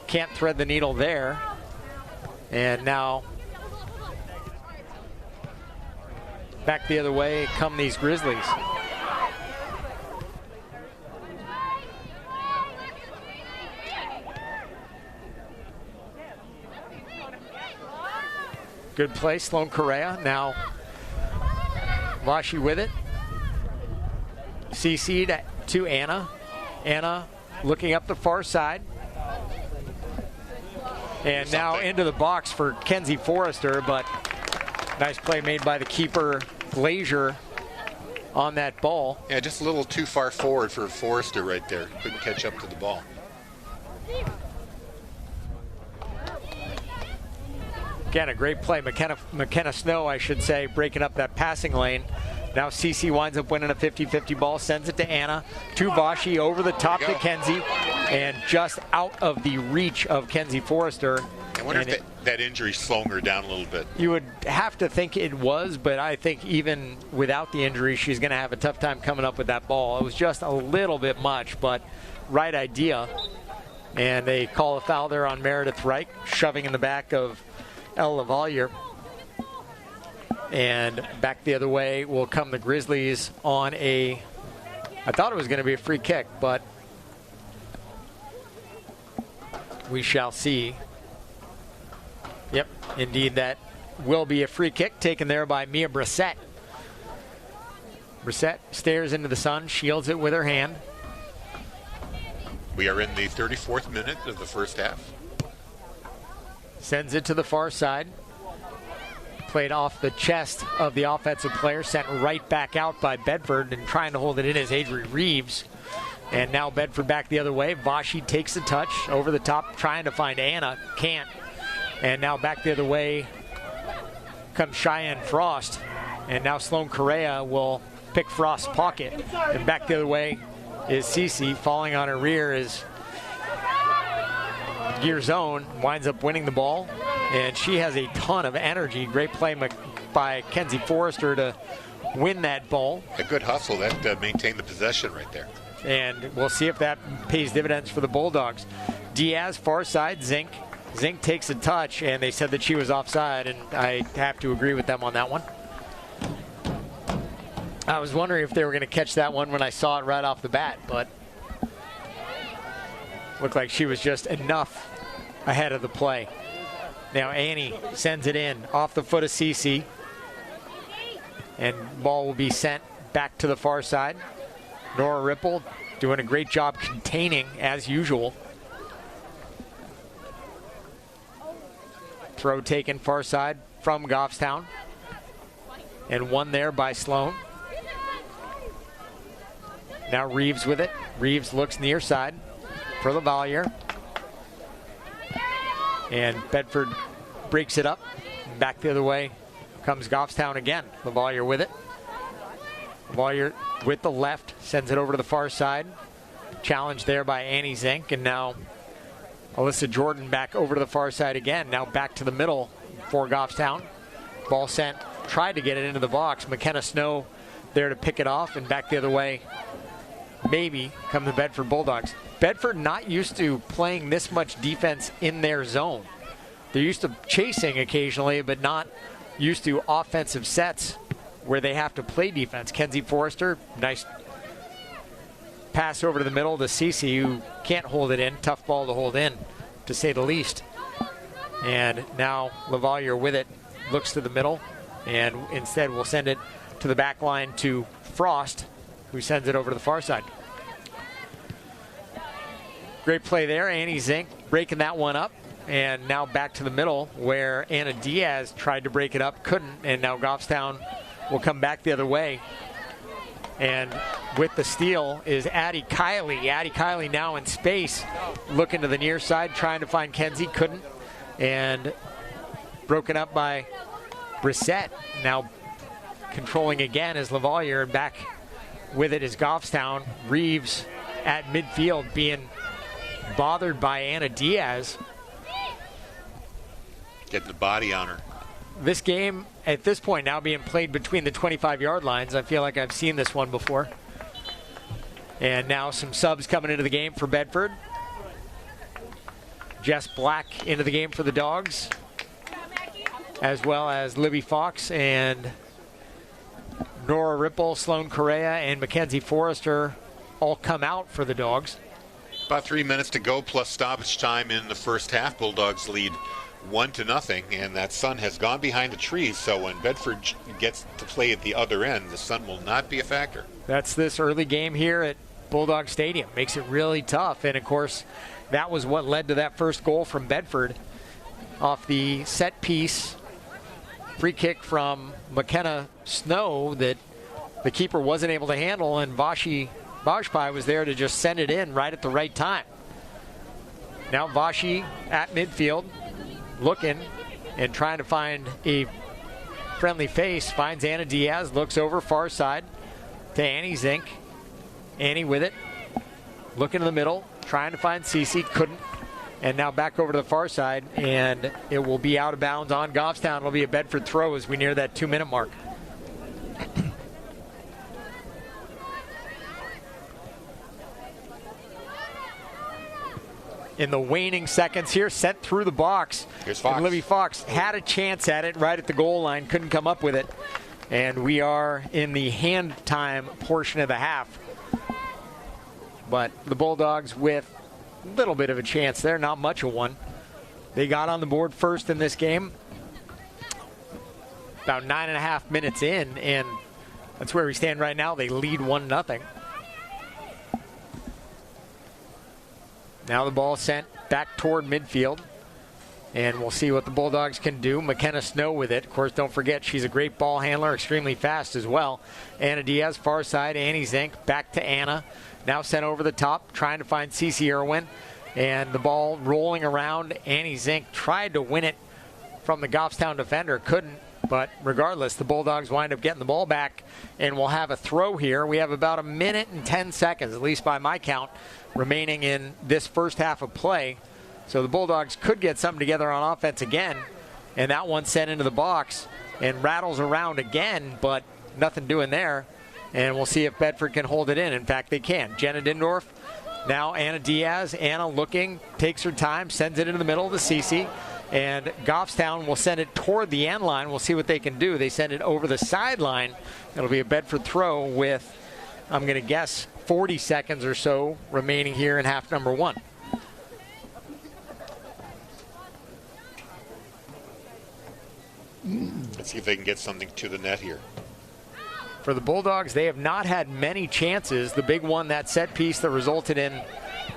Can't thread the needle there. And now back the other way come these Grizzlies. Good play, Sloan Correa. Now Vashi with it. CC to Anna. Anna looking up the far side. And now into the box for Kenzie Forrester, but nice play made by the keeper, Glazier, on that ball.
Yeah, just a little too far forward for Forrester right there. Couldn't catch up to the ball.
Again, a great play. McKenna Snow, I should say, breaking up that passing lane. Now CC winds up winning a 50-50 ball, sends it to Anna, to Vashi, over the top to Kenzie, and just out of the reach of Kenzie Forrester.
I wonder if that injury slowed her down a little bit.
You would have to think it was, but I think even without the injury, she's going to have a tough time coming up with that ball. It was just a little bit much, but right idea. And they call a foul there on Meredith Reich, shoving in the back of El LaValliere. And back the other way will come the Grizzlies on I thought it was going to be a free kick, but we shall see. Yep, indeed that will be a free kick taken there by Mia Brissett. Brissett stares into the sun, shields it with her hand.
We are in the 34th minute of the first half.
Sends it to the far side. Played off the chest of the offensive player, sent right back out by Bedford, and trying to hold it in is Adri Reeves. And now Bedford back the other way. Vashi takes a touch over the top, trying to find Anna, can't. And now back the other way comes Cheyenne Frost. And now Sloan Correa will pick Frost's pocket. And back the other way is Cece, falling on her rear is Gear Zone, winds up winning the ball. And she has a ton of energy. Great play by Kenzie Forrester to win that ball.
A good hustle that maintained the possession right there.
And we'll see if that pays dividends for the Bulldogs. Diaz, far side, Zink. Zink takes a touch, and they said that she was offside, and I have to agree with them on that one. I was wondering if they were going to catch that one when I saw it right off the bat, but looked like she was just enough ahead of the play. Now Annie sends it in off the foot of Cece, and ball will be sent back to the far side. Nora Ripple doing a great job containing as usual. Throw taken far side from Goffstown, and one there by Sloan. Now Reeves with it. Reeves looks near side for LaValliere. And Bedford breaks it up. Back the other way comes Goffstown again. LaValliere with it. LaValliere with the left, sends it over to the far side. Challenge there by Annie Zink, and now Alyssa Jordan back over to the far side again. Now back to the middle for Goffstown. Ball sent, tried to get it into the box. McKenna Snow there to pick it off, and back the other way, maybe, come the Bedford Bulldogs. Bedford not used to playing this much defense in their zone. They're used to chasing occasionally, but not used to offensive sets where they have to play defense. Kenzie Forrester, nice pass over to the middle to Cece, who can't hold it in. Tough ball to hold in, to say the least. And now LaValliere with it, looks to the middle, and instead will send it to the back line to Frost, who sends it over to the far side. Great play there. Annie Zink breaking that one up. And now back to the middle where Anna Diaz tried to break it up, couldn't. And now Goffstown will come back the other way. And with the steal is Addie Kiley. Addie Kiley now in space, looking to the near side, trying to find Kenzie, couldn't. And broken up by Brissette. Now controlling again is Lavalier, and back with it is Goffstown. Reeves at midfield being bothered by Anna Diaz.
Getting the body on her.
This game, at this point, now being played between the 25-yard lines. I feel like I've seen this one before. And now some subs coming into the game for Bedford. Jess Black into the game for the Dogs, as well as Libby Fox and Nora Ripple, Sloan Correa, and Mackenzie Forrester all come out for the Dogs.
About 3 minutes to go plus stoppage time in the first half. Bulldogs lead 1-0, and that sun has gone behind the trees, so when Bedford gets to play at the other end, the sun will not be a factor.
That's this early game here at Bulldog Stadium. Makes it really tough, and of course that was what led to that first goal from Bedford off the set piece. Free kick from McKenna Snow that the keeper wasn't able to handle, and Vashi Bajpai was there to just send it in right at the right time. Now Vashi at midfield, looking and trying to find a friendly face. Finds Anna Diaz, looks over far side to Annie Zink. Annie with it, looking in the middle, trying to find Cece, couldn't. And now back over to the far side, and it will be out of bounds on Goffstown. It'll be a Bedford throw as we near that 2-minute mark. In the waning seconds here, sent through the box.
Here's Fox.
And Libby Fox had a chance at it right at the goal line, couldn't come up with it. And we are in the hand time portion of the half. But the Bulldogs with a little bit of a chance there, not much of one. They got on the board first in this game, about 9.5 minutes in, and that's where we stand right now. They lead 1-0. Now the ball sent back toward midfield, and we'll see what the Bulldogs can do. McKenna Snow with it. Of course, don't forget, she's a great ball handler, extremely fast as well. Anna Diaz, far side. Annie Zink, back to Anna. Now sent over the top, trying to find Cece Irwin. And the ball rolling around. Annie Zink tried to win it from the Goffstown defender, couldn't. But regardless, the Bulldogs wind up getting the ball back, and we'll have a throw here. We have about 1 minute and 10 seconds, at least by my count, remaining in this first half of play. So the Bulldogs could get something together on offense again, and that one sent into the box and rattles around again, but nothing doing there. And we'll see if Bedford can hold it in. In fact, they can. Jenna Dindorf, now Anna Diaz. Anna looking, takes her time, sends it into the middle to Cece. And Goffstown will send it toward the end line. We'll see what they can do. They send it over the sideline. It'll be a Bedford throw with, I'm going to guess, 40 seconds or so remaining here in half number one.
Let's see if they can get something to the net here.
For the Bulldogs, they have not had many chances. The big one, that set piece that resulted in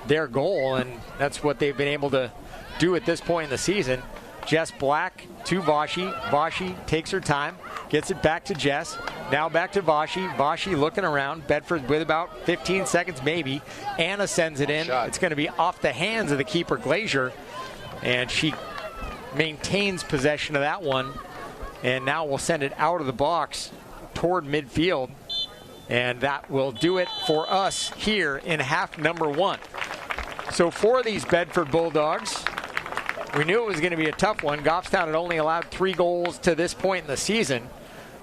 their goal, and that's what they've been able to do at this point in the season. Jess Black to Vashi. Vashi takes her time, gets it back to Jess. Now back to Vashi. Vashi looking around. Bedford with about 15 seconds maybe. Anna sends it in.
Shot.
It's going to be off the hands of the keeper, Glazier, and she maintains possession of that one. And now we'll send it out of the box toward midfield. And that will do it for us here in half number one. So for these Bedford Bulldogs, we knew it was going to be a tough one. Goffstown had only allowed 3 goals to this point in the season,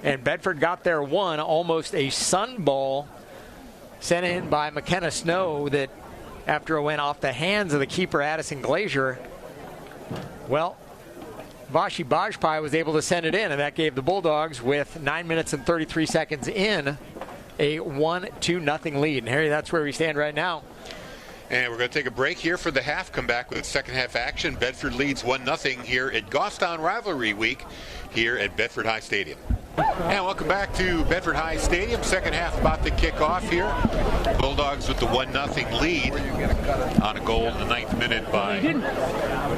and Bedford got their one, almost a sun ball sent in by McKenna Snow that after it went off the hands of the keeper, Addison Glazier, well, Vashi Bajpai was able to send it in, and that gave the Bulldogs, with 9 minutes and 33 seconds in, a 1-0 lead. And Harry, that's where we stand right now.
And we're going to take a break here for the half. Come back with second half action. Bedford leads 1-0 here at Goffstown Rivalry Week here at Bedford High Stadium. And welcome back to Bedford High Stadium. Second half about to kick off here. Bulldogs with the 1-0 lead on a goal in the 9th minute by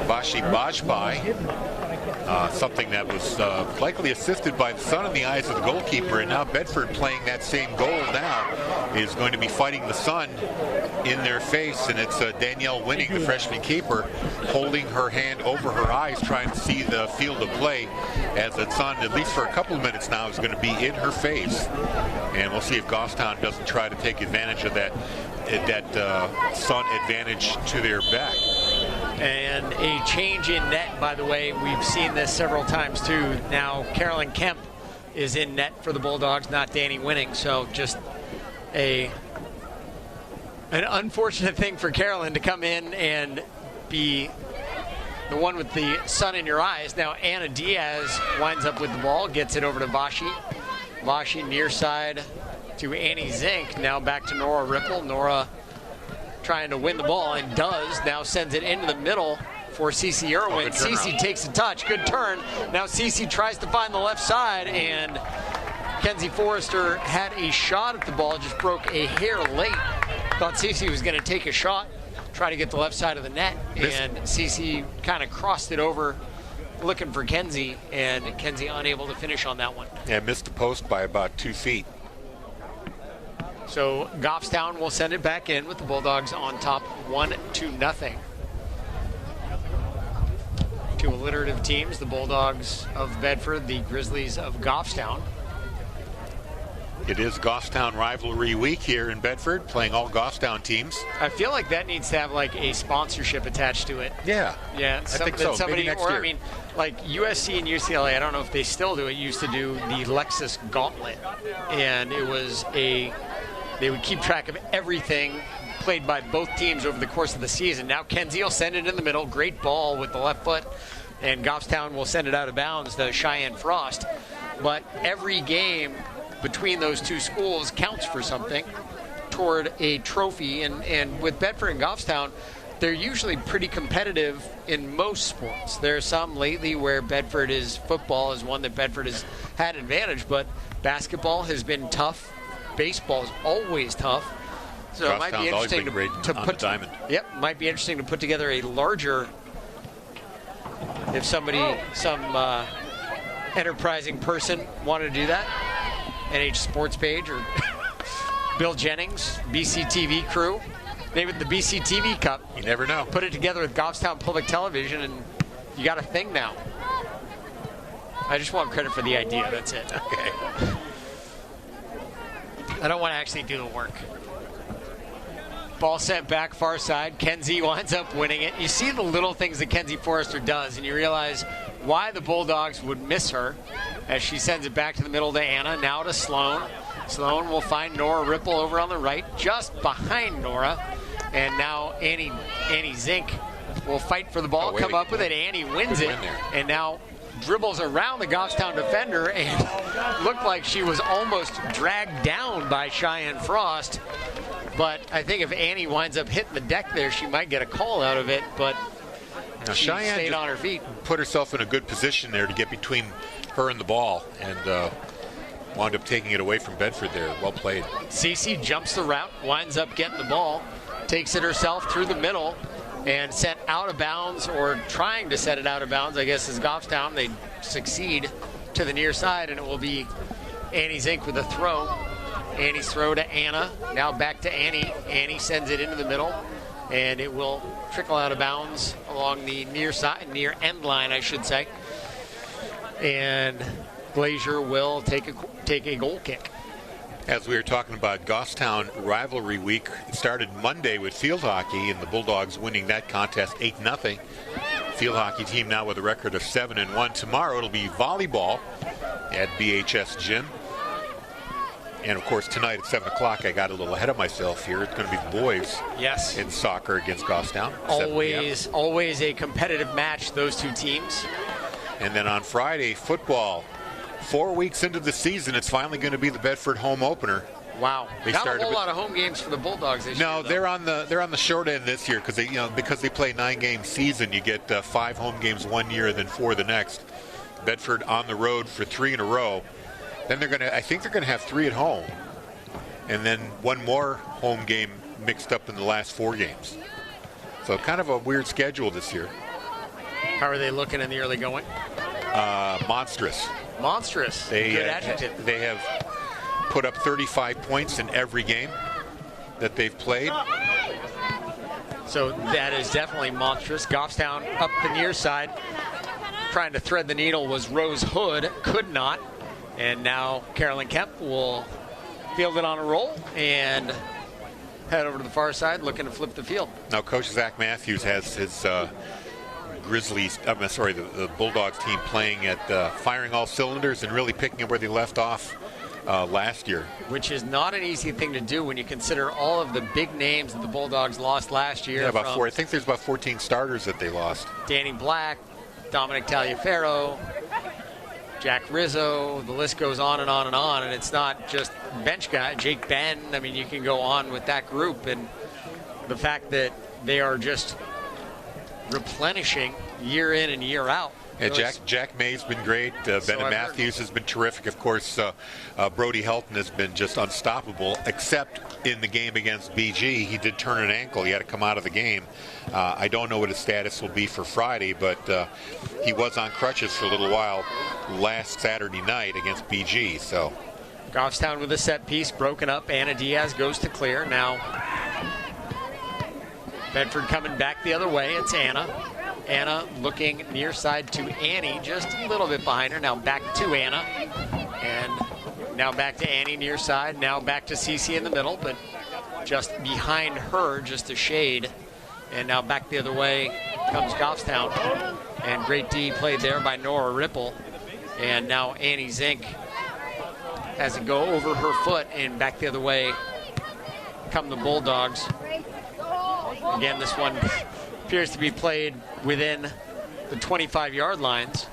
Varsity Bajpai. Something that was likely assisted by the sun in the eyes of the goalkeeper. And now Bedford, playing that same goal now, is going to be fighting the sun in their face. And it's Danielle Winning, the freshman keeper, holding her hand over her eyes, trying to see the field of play, as the sun, at least for a couple of minutes now, is going to be in her face. And we'll see if Goffstown doesn't try to take advantage of that sun advantage to their back.
And a change in net, by the way. We've seen this several times too. Now Carolyn Kemp is in net for the Bulldogs, not Danny Winning. So just an unfortunate thing for Carolyn to come in and be the one with the sun in your eyes. Now Anna Diaz winds up with the ball, gets it over to Vashi. Vashi near side to Annie Zink. Now back to Nora Ripple. Nora trying to win the ball, and does. Now sends it into the middle for Cece Irwin. Cece takes a touch. Good turn. Now Cece tries to find the left side, and Kenzie Forrester had a shot at the ball, just broke a hair late. Thought Cece was going to take a shot, try to get the left side of the net, and Cece kind of crossed it over looking for Kenzie, and Kenzie unable to finish on that one.
Yeah, missed the post by about 2 feet.
So Goffstown will send it back in with the Bulldogs on top 1-0. Two alliterative teams, the Bulldogs of Bedford, the Grizzlies of Goffstown.
It is Goffstown rivalry week here in Bedford, playing all Goffstown teams.
I feel like that needs to have like a sponsorship attached to it.
Yeah.
Yeah,
I think so.
Somebody,
maybe next
or
year.
I mean, like USC and UCLA, I don't know if they still do it, used to do the Lexus Gauntlet. And it was they would keep track of everything played by both teams over the course of the season. Now Kenzie will send it in the middle. Great ball with the left foot. And Goffstown will send it out of bounds to Cheyenne Frost. But every game between those two schools counts for something toward a trophy. And with Bedford and Goffstown, they're usually pretty competitive in most sports. There are some lately where football is one that Bedford has had advantage, but basketball has been tough. Baseball is always tough, so it might be interesting to put
diamond.
Yep, might be interesting to put together a larger. If some enterprising person wanted to do that, NH Sports page or Bill Jennings, BCTV crew, name it the BCTV Cup.
You never know.
Put it together with Goffstown Public Television, and you got a thing now. I just want credit for the idea. That's it.
Okay.
I don't want to actually do the work. Ball sent back far side. Kenzie winds up winning it. You see the little things that Kenzie Forrester does, and you realize why the Bulldogs would miss her as she sends it back to the middle to Anna. Now to Sloan. Sloan will find Nora Ripple over on the right, just behind Nora. And now Annie Zink will fight for the ball, come up with it. Annie wins it, and now dribbles around the Goffstown defender and looked like she was almost dragged down by Cheyenne Frost. But I think if Annie winds up hitting the deck there, she might get a call out of it, but
now,
she
Cheyenne
stayed on her feet.
Put herself in a good position there to get between her and the ball, and wound up taking it away from Bedford there. Well played.
Cece jumps the route, winds up getting the ball, takes it herself through the middle, and sent out of bounds, or trying to set it out of bounds, I guess, is Goffstown. They succeed to the near side, and it will be Annie Zink with a throw. Annie's throw to Anna. Now back to Annie. Annie sends it into the middle, and it will trickle out of bounds along the near side, near end line, I should say. And Glazier will take a goal kick.
As we were talking about Goffstown rivalry week, it started Monday with field hockey, and the Bulldogs winning that contest 8-0. Field hockey team now with a record of 7-1. Tomorrow it'll be volleyball at BHS Gym. And of course tonight at 7 o'clock, I got a little ahead of myself here. It's going to be the boys in soccer against Goffstown.
Always a competitive match, those two teams.
And then on Friday, football. 4 weeks into the season, it's finally going to be the Bedford home opener.
Wow, not a whole lot of home games for the Bulldogs this year.
No, they're on the short end this year because they play 9-game season. You get 5 home games one year, then 4 the next. Bedford on the road for 3 in a row. Then I think they're going to have 3 at home, and then one more home game mixed up in the last 4 games. So kind of a weird schedule this year.
How are they looking in the early going?
Monstrous.
Monstrous. Good adjective.
They have put up 35 points in every game that they've played.
So that is definitely monstrous. Goffstown up the near side, trying to thread the needle was Rose Hood, could not. And now Carolyn Kemp will field it on a roll and head over to the far side, looking to flip the field.
Now Coach Zach Matthews has his the Bulldogs team playing at firing all cylinders and really picking up where they left off last year.
Which is not an easy thing to do when you consider all of the big names that the Bulldogs lost last year.
Yeah, about 4. I think there's about 14 starters that they lost.
Danny Black, Dominic Taliaferro, Jack Rizzo, the list goes on and on and on, and it's not just bench guy, Jake Ben. I mean, you can go on with that group, and the fact that they are just replenishing year in and year out.
Yeah, Jack May's been great. Bennett Matthews has been terrific. Of course, Brody Helton has been just unstoppable, except in the game against BG. He did turn an ankle. He had to come out of the game. I don't know what his status will be for Friday, but he was on crutches for a little while last Saturday night against BG. So,
Goffstown with a set piece, broken up. Anna Diaz goes to clear. Now, Bedford coming back the other way. It's Anna. Anna looking near side to Annie, just a little bit behind her. Now back to Anna. And now back to Annie near side. Now back to Cece in the middle, but just behind her, just a shade. And now back the other way comes Goffstown. And great D played there by Nora Ripple. And now Annie Zink has it go over her foot, and back the other way come the Bulldogs. Again, this one appears to be played within the 25-yard lines.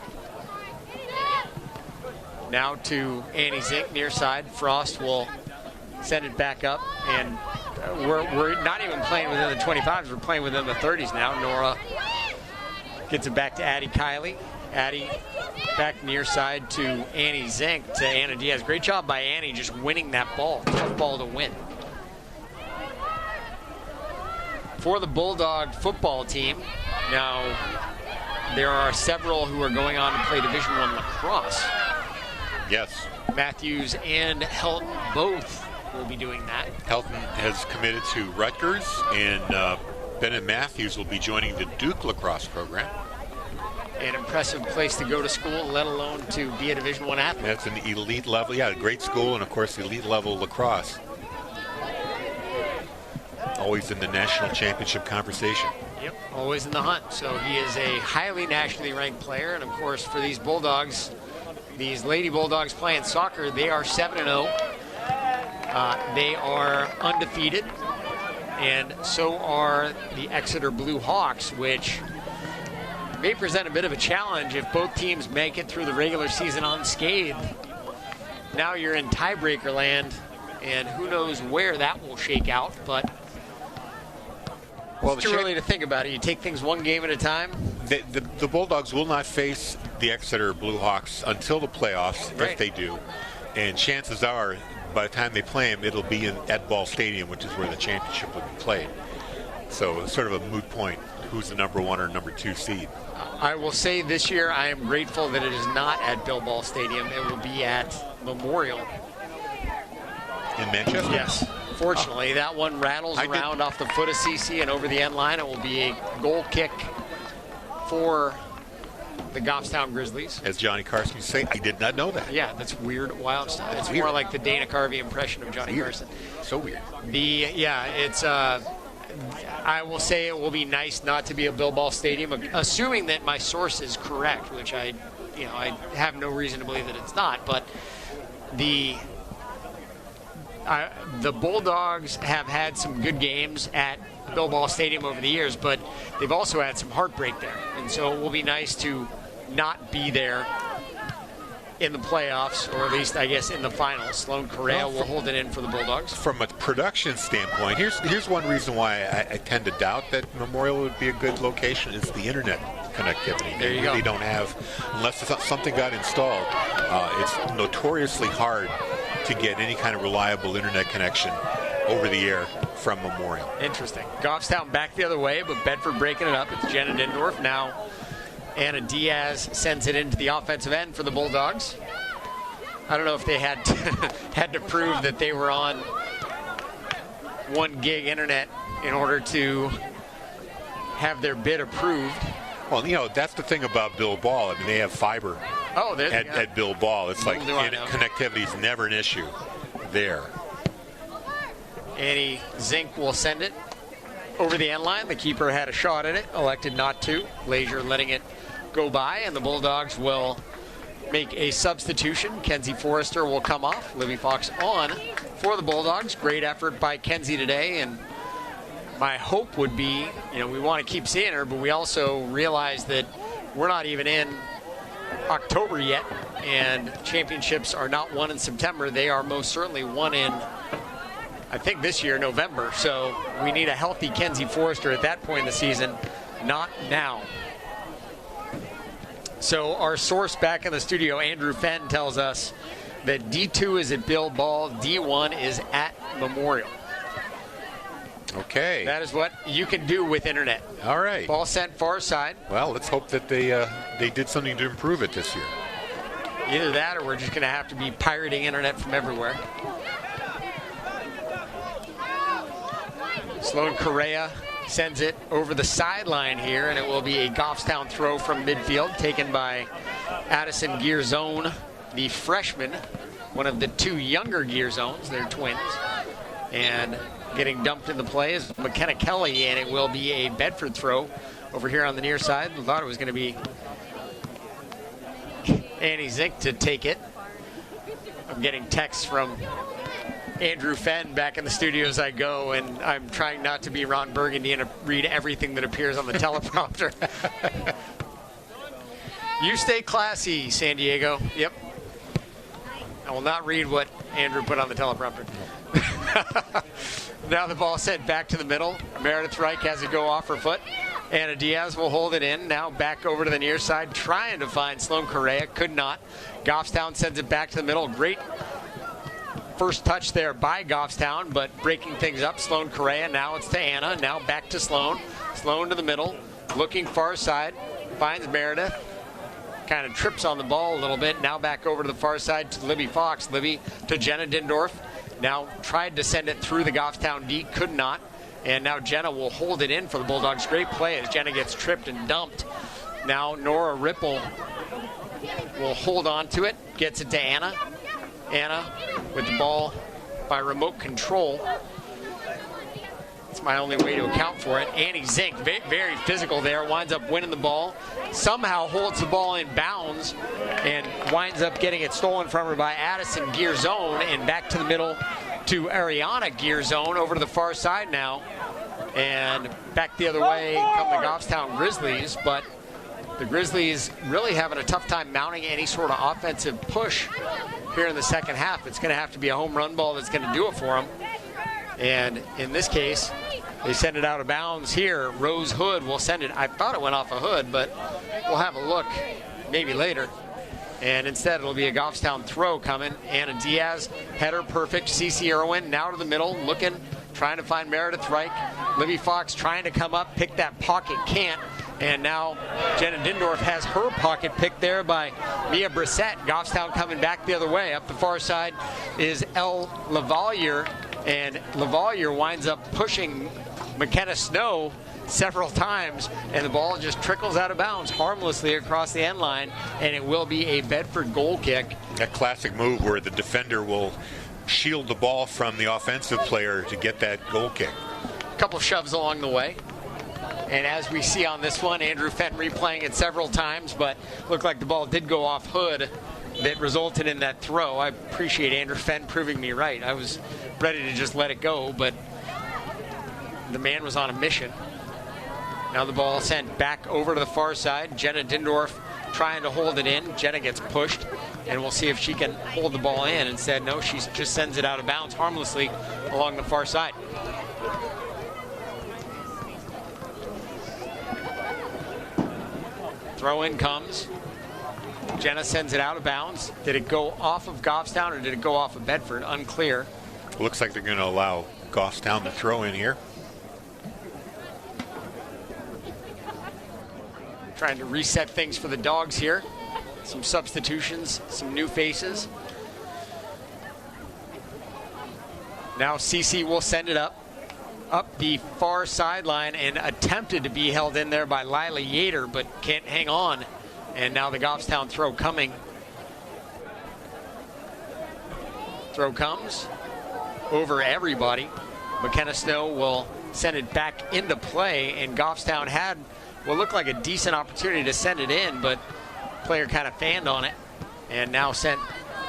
Now to Annie Zink near side. Frost will send it back up, and we're not even playing within the 25s. We're playing within the 30s now. Nora gets it back to Addie Kiley. Addie back near side to Annie Zink to Anna Diaz. Great job by Annie just winning that ball. Tough ball to win. For the Bulldog football team, now there are several who are going on to play Division I lacrosse.
Yes.
Matthews and Helton both will be doing that.
Helton has committed to Rutgers, and Bennett Matthews will be joining the Duke lacrosse program.
An impressive place to go to school, let alone to be a Division I athlete.
That's an elite level, yeah, a great school, and of course elite level lacrosse. Always in the national championship conversation.
Yep, always in the hunt. So he is a highly nationally ranked player, and of course for these Bulldogs, these Lady Bulldogs playing soccer, they are 7-0. They are undefeated, and so are the Exeter Blue Hawks, which may present a bit of a challenge if both teams make it through the regular season unscathed. Now you're in tiebreaker land, and who knows where that will shake out, but it's too early to think about it. You take things one game at a time.
The Bulldogs will not face the Exeter Blue Hawks until the playoffs,
right,
if they do. And chances are, by the time they play them, it'll be at Ball Stadium, which is where the championship will be played. So it's sort of a moot point, who's the number 1 or number 2 seed.
I will say this year I am grateful that it is not at Bill Ball Stadium. It will be at Memorial.
In Manchester?
Yes. Fortunately, that one rattles around off the foot of CC and over the end line. It will be a goal kick for the Goffstown Grizzlies.
As Johnny Carson used to say, I did not know that.
Yeah, that's weird, wild stuff. It's more like the Dana Carvey impression of Johnny Carson.
So weird.
It's I will say it will be nice not to be a Bill Ball Stadium, assuming that my source is correct, which I have no reason to believe that it's not. But the Bulldogs have had some good games at Bill Ball Stadium over the years, but they've also had some heartbreak there. And so it will be nice to not be there in the playoffs, or at least, I guess, in the finals. Sloan Correa will hold it in for the Bulldogs.
From a production standpoint, here's one reason why I tend to doubt that Memorial would be a good location is the internet connectivity.
There you
really
go.
don't have, unless something got installed, it's notoriously hard to get any kind of reliable internet connection over the air from Memorial.
Interesting. Goffstown back the other way, but Bedford breaking it up. It's Jenna Dindorf now. Anna Diaz sends it into the offensive end for the Bulldogs. I don't know if they had to prove that they were on 1 gig internet in order to have their bid approved.
Well, that's the thing about Bill Ball. I mean, they have fiber at Bill Ball. It's like connectivity is never an issue there.
Annie Zink will send it over the end line. The keeper had a shot at it, elected not to. Lazier letting it go by, and the Bulldogs will make a substitution. Kenzie Forrester will come off. Libby Fox on for the Bulldogs. Great effort by Kenzie today, and my hope would be, we want to keep seeing her, but we also realize that we're not even in October yet, and championships are not won in September. They are most certainly won in, I think this year, November. So we need a healthy Kenzie Forrester at that point in the season, not now. So our source back in the studio, Andrew Fenn, tells us that D2 is at Bill Ball, D1 is at Memorial.
Okay.
That is what you can do with internet.
All right.
Ball sent far side.
Well, let's hope that they did something to improve it this year.
Either that, or we're just going to have to be pirating internet from everywhere. Sloan Correa sends it over the sideline here, and it will be a Goffstown throw from midfield, taken by Addison Gearzone, the freshman, one of the 2 younger Gearzones. They're twins. And getting dumped in the play is McKenna Kelly, and it will be a Bedford throw over here on the near side. I thought it was going to be Annie Zink to take it. I'm getting texts from Andrew Fenn back in the studio as I go, and I'm trying not to be Ron Burgundy and read everything that appears on the teleprompter. You stay classy, San Diego. Yep. I will not read what Andrew put on the teleprompter. Now the ball sent back to the middle. Meredith Reich has it go off her foot. Anna Diaz will hold it in. Now back over to the near side, trying to find Sloan Correa. Could not. Goffstown sends it back to the middle. Great first touch there by Goffstown, but breaking things up. Sloan Correa. Now it's to Anna. Now back to Sloan. Sloan to the middle. Looking far side. Finds Meredith. Kind of trips on the ball a little bit. Now back over to the far side to Libby Fox. Libby to Jenna Dindorf. Now tried to send it through the Goffstown D, could not. And now Jenna will hold it in for the Bulldogs. Great play as Jenna gets tripped and dumped. Now Nora Ripple will hold on to it, gets it to Anna. Anna with the ball by remote control. That's my only way to account for it. Annie Zink, very physical there, winds up winning the ball. Somehow holds the ball in bounds and winds up getting it stolen from her by Addison Gearzone, and back to the middle to Ariana Gearzone over to the far side now. And back the other way come the Goffstown Grizzlies, but the Grizzlies really having a tough time mounting any sort of offensive push here in the second half. It's going to have to be a home run ball that's going to do it for them. And in this case, they send it out of bounds here. Rose Hood will send it. I thought it went off a Hood, but we'll have a look maybe later. And instead, it'll be a Goffstown throw coming. Anna Diaz, header perfect. Cece Irwin now to the middle, looking, trying to find Meredith Reich. Libby Fox trying to come up, pick that pocket, can't. And now Jenna Dindorf has her pocket picked there by Mia Brissett. Goffstown coming back the other way. Up the far side is Elle Lavalier, and Lavalier winds up pushing McKenna Snow several times, and the ball just trickles out of bounds harmlessly across the end line, and it will be a Bedford goal kick.
A classic move where the defender will shield the ball from the offensive player to get that goal kick.
A couple shoves along the way. And as we see on this one, Andrew Fenn replaying it several times, but looked like the ball did go off Hood that resulted in that throw. I appreciate Andrew Fenn proving me right. I was ready to just let it go, but the man was on a mission. Now the ball sent back over to the far side. Jenna Dindorf trying to hold it in. Jenna gets pushed, and we'll see if she can hold the ball in. Instead, no, she just sends it out of bounds harmlessly along the far side. Throw in comes. Jenna sends it out of bounds. Did it go off of Goffstown or did it go off of Bedford? Unclear.
Looks like they're going to allow Goffstown to throw in here.
Trying to reset things for the Dogs here. Some substitutions, some new faces. Now CC will send it up the far sideline and attempted to be held in there by Lila Yater, but can't hang on. And now the Goffstown throw coming. Throw comes over everybody. McKenna Snow will send it back into play, and Goffstown had what looked like a decent opportunity to send it in, but player kind of fanned on it. And now sent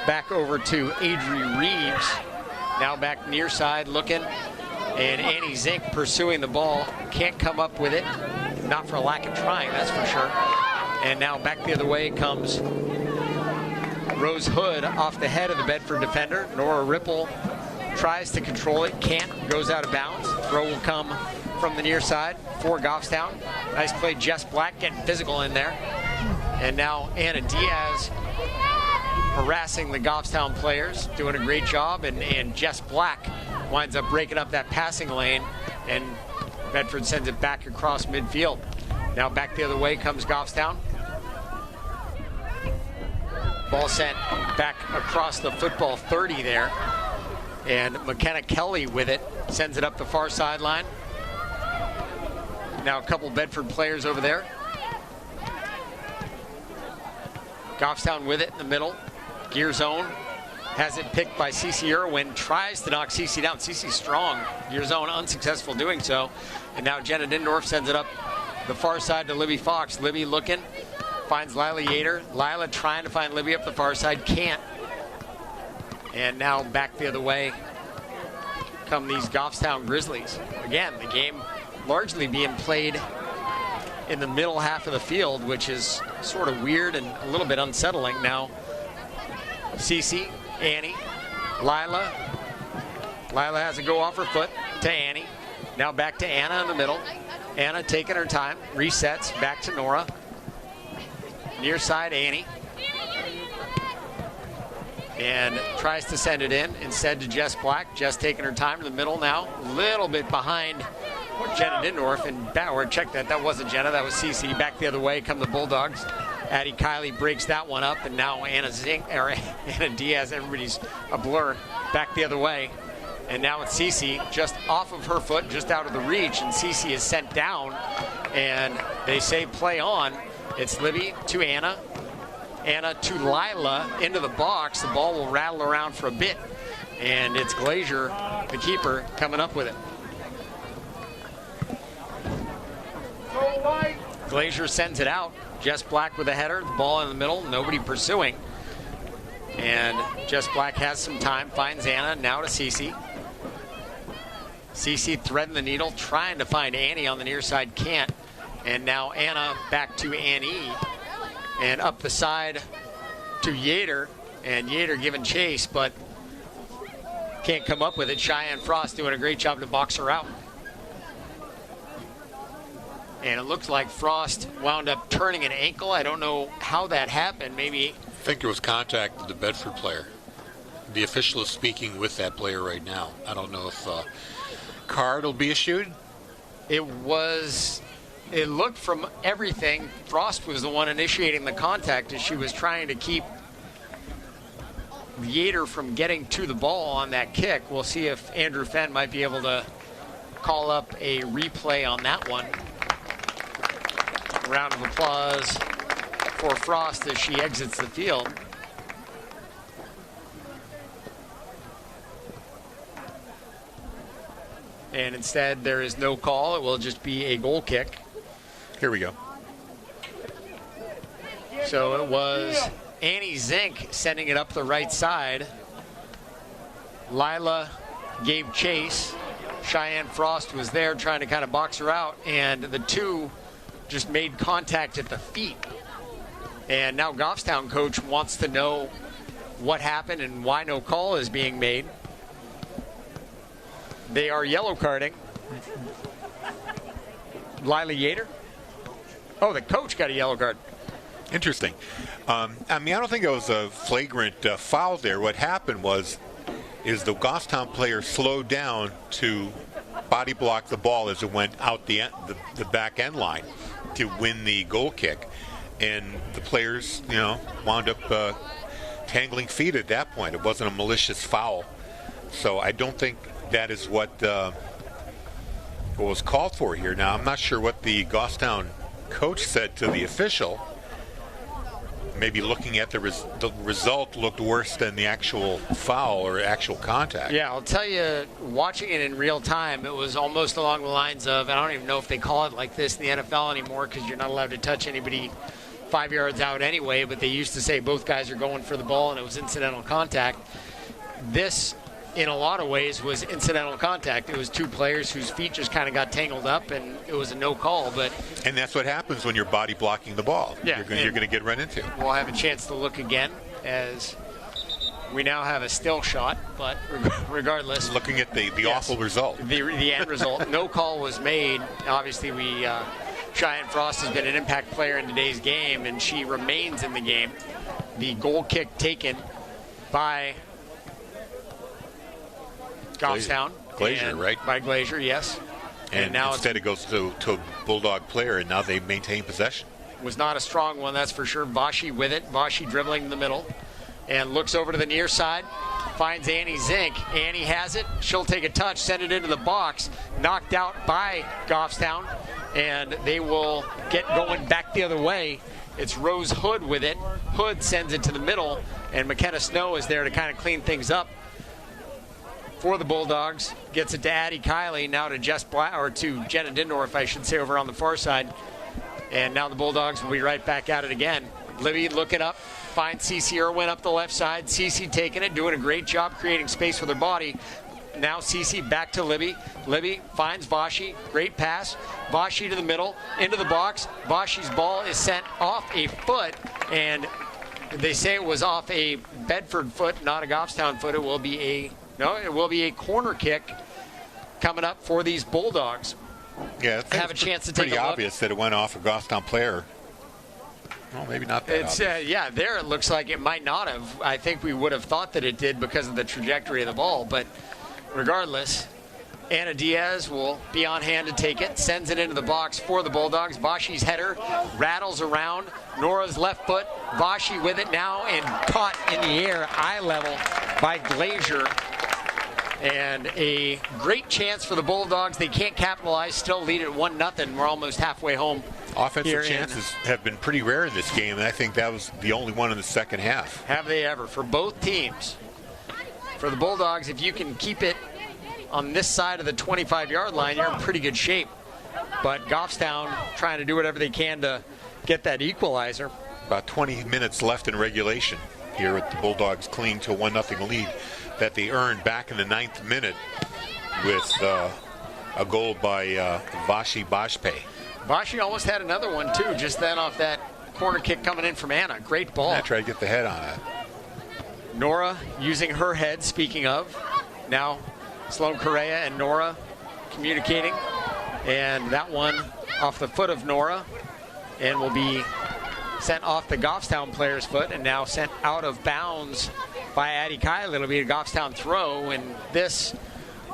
back over to Adri Reeves. Now back near side looking. And Annie Zink pursuing the ball. Can't come up with it. Not for lack of trying, that's for sure. And now back the other way comes Rose Hood off the head of the Bedford defender. Nora Ripple tries to control it. Can't. Goes out of bounds. Throw will come from the near side for Goffstown. Nice play. Jess Black getting physical in there. And now Anna Diaz harassing the Goffstown players. Doing a great job. And Jess Black winds up breaking up that passing lane, and Bedford sends it back across midfield. Now back the other way comes Goffstown. Ball sent back across the football 30 there, and McKenna Kelly with it sends it up the far sideline. Now a couple Bedford players over there. Goffstown with it in the middle. Gear zone. Has it picked by Cece Irwin, tries to knock Cece down. Cece strong, Gear zone unsuccessful doing so. And now Jenna Dindorf sends it up the far side to Libby Fox. Libby looking, finds Lila Yater. Lila trying to find Libby up the far side, can't. And now back the other way come these Goffstown Grizzlies. Again, the game largely being played in the middle half of the field, which is sort of weird and a little bit unsettling. Now, Cece, Annie, Lila. Lila has a go off her foot to Annie. Now back to Anna in the middle. Anna taking her time, resets, back to Nora. Near side, Annie. And tries to send it in, instead to Jess Black. Jess taking her time to the middle now. A little bit behind Jenna Dindorf. And Bauer, check that. That wasn't Jenna, that was Cece. Back the other way come the Bulldogs. Addie Kiley breaks that one up, and now Anna Diaz, everybody's a blur, back the other way. And now it's Cece just off of her foot, just out of the reach, and Cece is sent down, and they say play on. It's Libby to Anna, Anna to Lila into the box. The ball will rattle around for a bit, and it's Glazier, the keeper, coming up with it. Glazier sends it out. Jess Black with a header, the ball in the middle, nobody pursuing. And Jess Black has some time, finds Anna, now to Cece. Cece threading the needle, trying to find Annie on the near side, can't. And now Anna back to Annie. And up the side to Yater. And Yater giving chase, but can't come up with it. Cheyenne Frost doing a great job to box her out. And it looks like Frost wound up turning an ankle. I don't know how that happened. Maybe.
I think there was contact with the Bedford player. The official is speaking with that player right now. I don't know if a card will be issued.
It looked from everything, Frost was the one initiating the contact as she was trying to keep Yater from getting to the ball on that kick. We'll see if Andrew Fenn might be able to call up a replay on that one. Round of applause for Frost as she exits the field. And instead, there is no call. It will just be a goal kick.
Here we go.
So it was Annie Zink sending it up the right side. Lila gave chase. Cheyenne Frost was there trying to kind of box her out, and the two just made contact at the feet. And now Goffstown coach wants to know what happened and why no call is being made. They are yellow carding Lila Yater. Oh, the coach got a yellow card.
Interesting. I don't think it was a flagrant foul there. What happened is the Goffstown player slowed down to body block the ball as it went out the back end line to win the goal kick. And the players, wound up tangling feet at that point. It wasn't a malicious foul. So I don't think that is what was called for here. Now, I'm not sure what the Goffstown coach said to the official. Maybe looking at the result looked worse than the actual foul or actual contact.
Yeah, I'll tell you, watching it in real time, it was almost along the lines of, and I don't even know if they call it like this in the NFL anymore because you're not allowed to touch anybody 5 yards out anyway, but they used to say both guys are going for the ball and it was incidental contact. This, in a lot of ways, was incidental contact. It was two players whose feet just kind of got tangled up, and it was a no call.
And that's what happens when you're body blocking the ball.
Yeah,
you're going to get run into.
We'll have a chance to look again as we now have a still shot, but regardless.
Looking at the awful result.
The end result. No call was made. Obviously, Cheyenne Frost has been an impact player in today's game, and she remains in the game. The goal kick taken by Goffstown.
Glazier, right?
By Glazier, yes.
And now instead it goes to a Bulldog player, and now they maintain possession.
Was not a strong one, that's for sure. Vashi with it. Vashi dribbling in the middle. And looks over to the near side. Finds Annie Zink. Annie has it. She'll take a touch, send it into the box. Knocked out by Goffstown. And they will get going back the other way. It's Rose Hood with it. Hood sends it to the middle. And McKenna Snow is there to kind of clean things up for the Bulldogs. Gets it to Addie Kiley, now to to Jenna Dindorf, I should say, over on the far side. And now the Bulldogs will be right back at it again. Libby looking up, finds Cece Irwin up the left side. Cece taking it, doing a great job creating space with her body. Now Cece back to Libby. Libby finds Vashi, great pass. Vashi to the middle, into the box. Vashi's ball is sent off a foot, and they say it was off a Bedford foot, not a Goffstown foot. It will be a corner kick coming up for these Bulldogs.
Yeah,
have a chance to take a look.
Pretty obvious that it went off a Goffstown player. Well, maybe not that obvious.
There it looks like it might not have. I think we would have thought that it did because of the trajectory of the ball. But regardless, Anna Diaz will be on hand to take it. Sends it into the box for the Bulldogs. Vashi's header rattles around. Nora's left foot. Vashi with it now and caught in the air, eye level by Glazier. And a great chance for the Bulldogs. They can't capitalize, still lead at 1-0. We're almost halfway home.
Offensive chances have been pretty rare in this game, and I think that was the only one in the second half.
Have they ever? For both teams. For the Bulldogs, if you can keep it on this side of the 25-yard line, you're in pretty good shape. But Goffstown trying to do whatever they can to get that equalizer.
About 20 minutes left in regulation here with the Bulldogs clinging to a 1-0 lead that they earned back in the 9th minute with a goal by Vashi Bajpe.
Vashi almost had another one, too, just then off that corner kick coming in from Anna. Great ball.
I tried to get the head on it.
Nora using her head, speaking of. Now Sloan Correa and Nora communicating. And that one off the foot of Nora and will be sent off the Goffstown player's foot and now sent out of bounds by Addie Kyle. It'll be a Goffstown throw, and this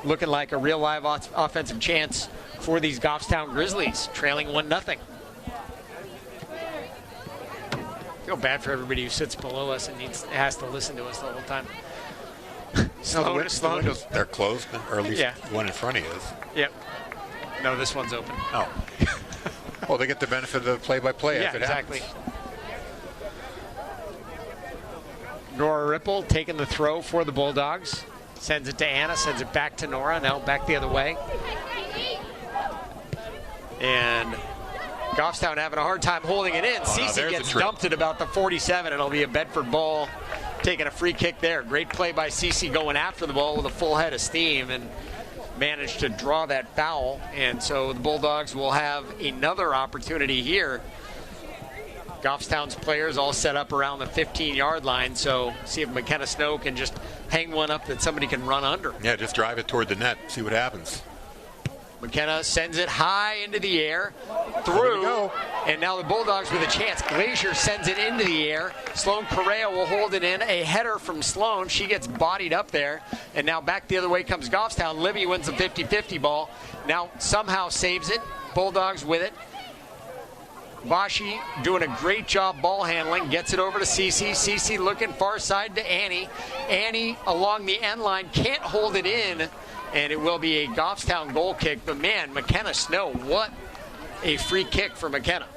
looking like a real live offensive chance for these Goffstown Grizzlies, trailing 1-0. Feel bad for everybody who sits below us and has to listen to us the whole time.
Sloan. They're closed, or at least the one in front of you is.
Yep. No, this one's open.
Oh. Well, they get the benefit of the play-by-play if it
exactly.
happens.
Nora Ripple taking the throw for the Bulldogs. Sends it to Anna, sends it back to Nora. Now back the other way. And Goffstown having a hard time holding it in. Cece gets dumped at about the 47. It'll be a Bedford ball taking a free kick there. Great play by Cece going after the ball with a full head of steam and managed to draw that foul. And so the Bulldogs will have another opportunity here Goffstown's players all set up around the 15-yard line, so see if McKenna Snow can just hang one up that somebody can run under.
Yeah, just drive it toward the net, see what happens.
McKenna sends it high into the air, through, and now the Bulldogs with a chance. Glazier sends it into the air. Sloan Correa will hold it in. A header from Sloan. She gets bodied up there, and now back the other way comes Goffstown. Libby wins the 50-50 ball. Now somehow saves it. Bulldogs with it. Vashi doing a great job ball handling, gets it over to Cece. Cece looking far side to Annie. Annie along the end line can't hold it in, and it will be a Goffstown goal kick. But man, McKenna Snow, what a free kick for McKenna.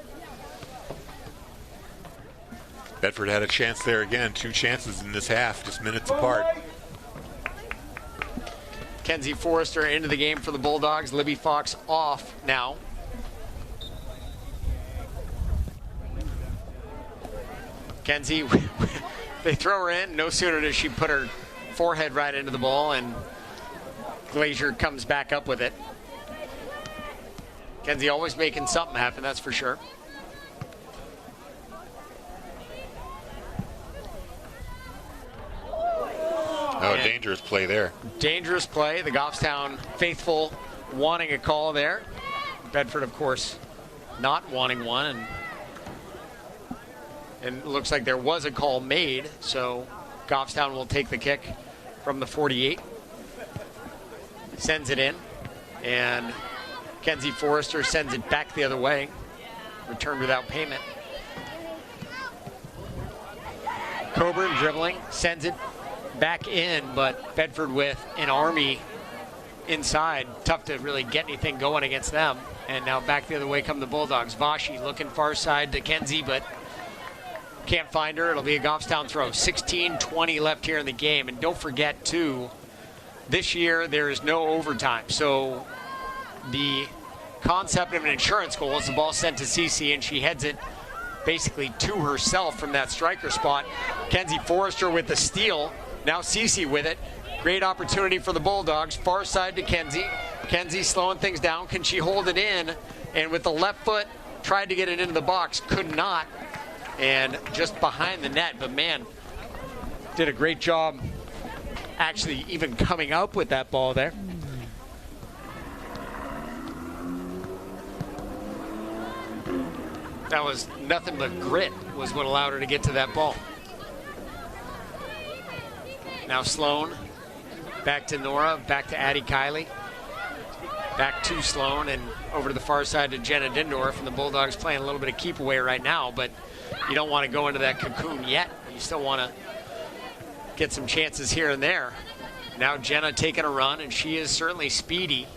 Bedford had a chance there again. 2 chances in this half, just minutes apart.
Kenzie Forrester into the game for the Bulldogs. Libby Fox off now. Kenzie, they throw her in. No sooner does she put her forehead right into the ball, and Glazier comes back up with it. Kenzie always making something happen, that's for sure.
Oh, dangerous play there.
Dangerous play. The Goffstown faithful wanting a call there. Bedford, of course, not wanting one. And it looks like there was a call made, so Goffstown will take the kick from the 48. Sends it in, and Kenzie Forrester sends it back the other way. Returned without payment. Coburn dribbling, sends it back in, but Bedford with an army inside. Tough to really get anything going against them. And now back the other way come the Bulldogs. Vashi looking far side to Kenzie, but can't find her. It'll be a Goffstown throw. 16:20 left here in the game. And don't forget, too, this year there is no overtime. So the concept of an insurance goal is the ball sent to Cece, and she heads it basically to herself from that striker spot. Kenzie Forrester with the steal. Now Cece with it. Great opportunity for the Bulldogs. Far side to Kenzie. Kenzie slowing things down. Can she hold it in? And with the left foot, tried to get it into the box. Could not. And just behind the net. But man, did a great job actually even coming up with that ball there. That was nothing but grit was what allowed her to get to that ball. Now Sloan, back to Nora, back to Addie Kiley. Back to Sloan and over to the far side to Jenna Dindorf. And the Bulldogs playing a little bit of keep away right now, but you don't want to go into that cocoon yet. You still want to get some chances here and there. Now Jenna taking a run, and she is certainly speedy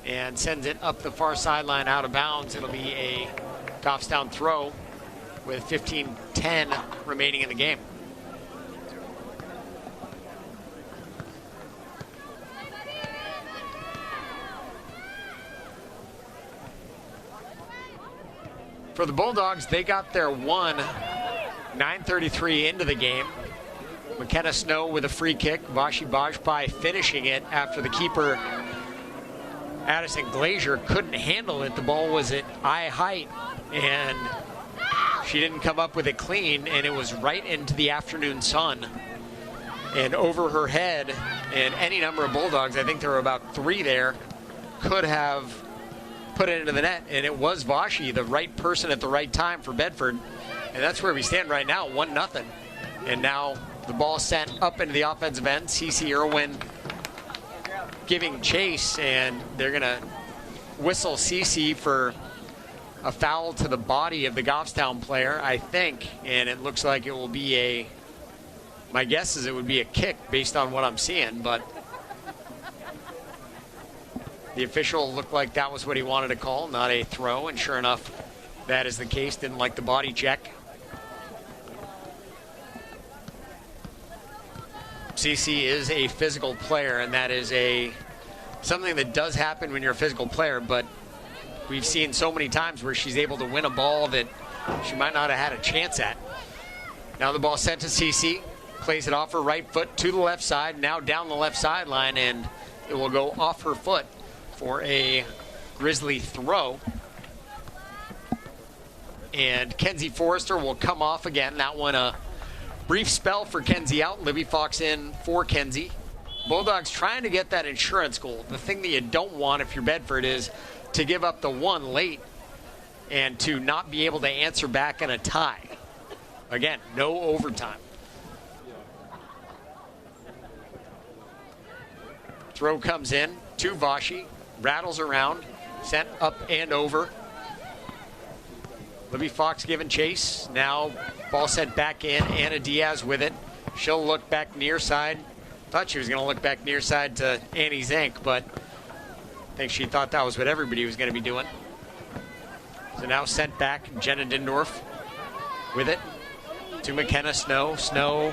and sends it up the far sideline out of bounds. It'll be a Goffstown throw with 15:10 remaining in the game. For the Bulldogs, they got their 9:33 into the game. McKenna Snow with a free kick. Vashi Bajpai finishing it after the keeper, Addison Glazier, couldn't handle it. The ball was at eye height, and she didn't come up with it clean, and it was right into the afternoon sun and over her head. And any number of Bulldogs, I think there were about 3 there, could have put it into the net, and it was Vashi, the right person at the right time for Bedford. And that's where we stand right now, 1-0. And now the ball sent up into the offensive end. Cece Irwin giving chase, and they're going to whistle Cece for a foul to the body of the Goffstown player, I think. And it looks like it will be my guess is it would be a kick based on what I'm seeing, but the official looked like that was what he wanted to call, not a throw, and sure enough, that is the case. Didn't like the body check. Cece is a physical player, and that is something that does happen when you're a physical player, but we've seen so many times where she's able to win a ball that she might not have had a chance at. Now the ball sent to Cece, plays it off her right foot to the left side, now down the left sideline, and it will go off her foot for a Grizzly throw. And Kenzie Forrester will come off again. That one a brief spell for Kenzie out. Libby Fox in for Kenzie. Bulldogs trying to get that insurance goal. The thing that you don't want if you're Bedford is to give up the one late and to not be able to answer back in a tie. Again, no overtime. Throw comes in to Vashi, rattles around, sent up and over. Libby Fox giving chase. Now ball sent back in. Anna Diaz with it. She'll look back near side. Thought she was going to look back near side to Annie Zink, but I think she thought that was what everybody was going to be doing. So now sent back. Jenna Dindorf with it to McKenna Snow. Snow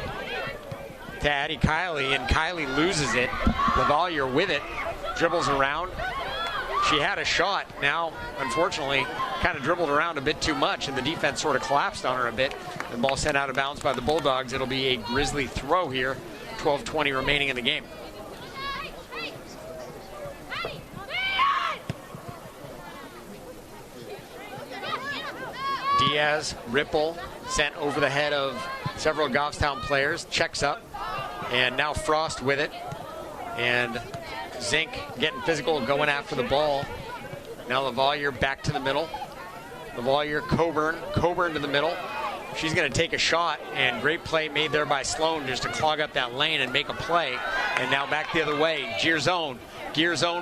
to Addie Kiley, and Kiley loses it. Lavalier with it, dribbles around. She had a shot. Now, unfortunately, kind of dribbled around a bit too much, and the defense sort of collapsed on her a bit. The ball sent out of bounds by the Bulldogs. It'll be a Grizzly throw here. 12:20 remaining in the game. Diaz, Ripple, sent over the head of several Goffstown players, checks up, and now Frost with it. And Zink getting physical, going after the ball. Now Lavalier back to the middle. Lavalier, Coburn to the middle. She's going to take a shot, and great play made there by Sloan just to clog up that lane and make a play. And now back the other way, Gearzone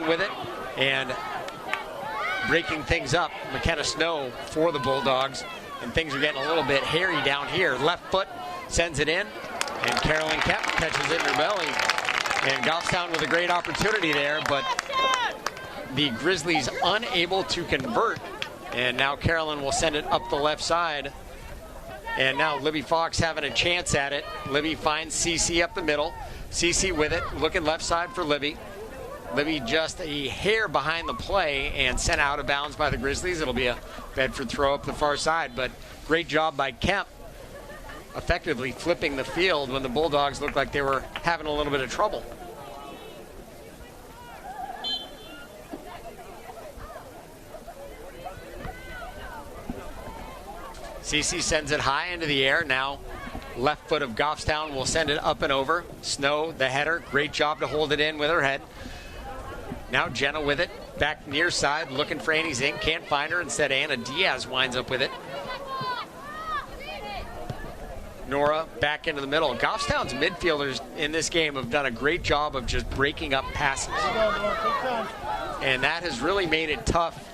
with it, and breaking things up. McKenna Snow for the Bulldogs, and things are getting a little bit hairy down here. Left foot sends it in, and Carolyn Kemp catches it in her belly. And Goffstown with a great opportunity there, but the Grizzlies unable to convert. And now Carolyn will send it up the left side. And now Libby Fox having a chance at it. Libby finds CC up the middle. CC with it, looking left side for Libby. Libby just a hair behind the play and sent out of bounds by the Grizzlies. It'll be a Bedford throw up the far side, but great job by Kemp, effectively flipping the field when the Bulldogs looked like they were having a little bit of trouble. CC sends it high into the air. Now left foot of Goffstown will send it up and over. Snow, the header, great job to hold it in with her head. Now Jenna with it, back near side, looking for Annie Zink, can't find her. Instead, Anna Diaz winds up with it. Nora back into the middle. Goffstown's midfielders in this game have done a great job of just breaking up passes. And that has really made it tough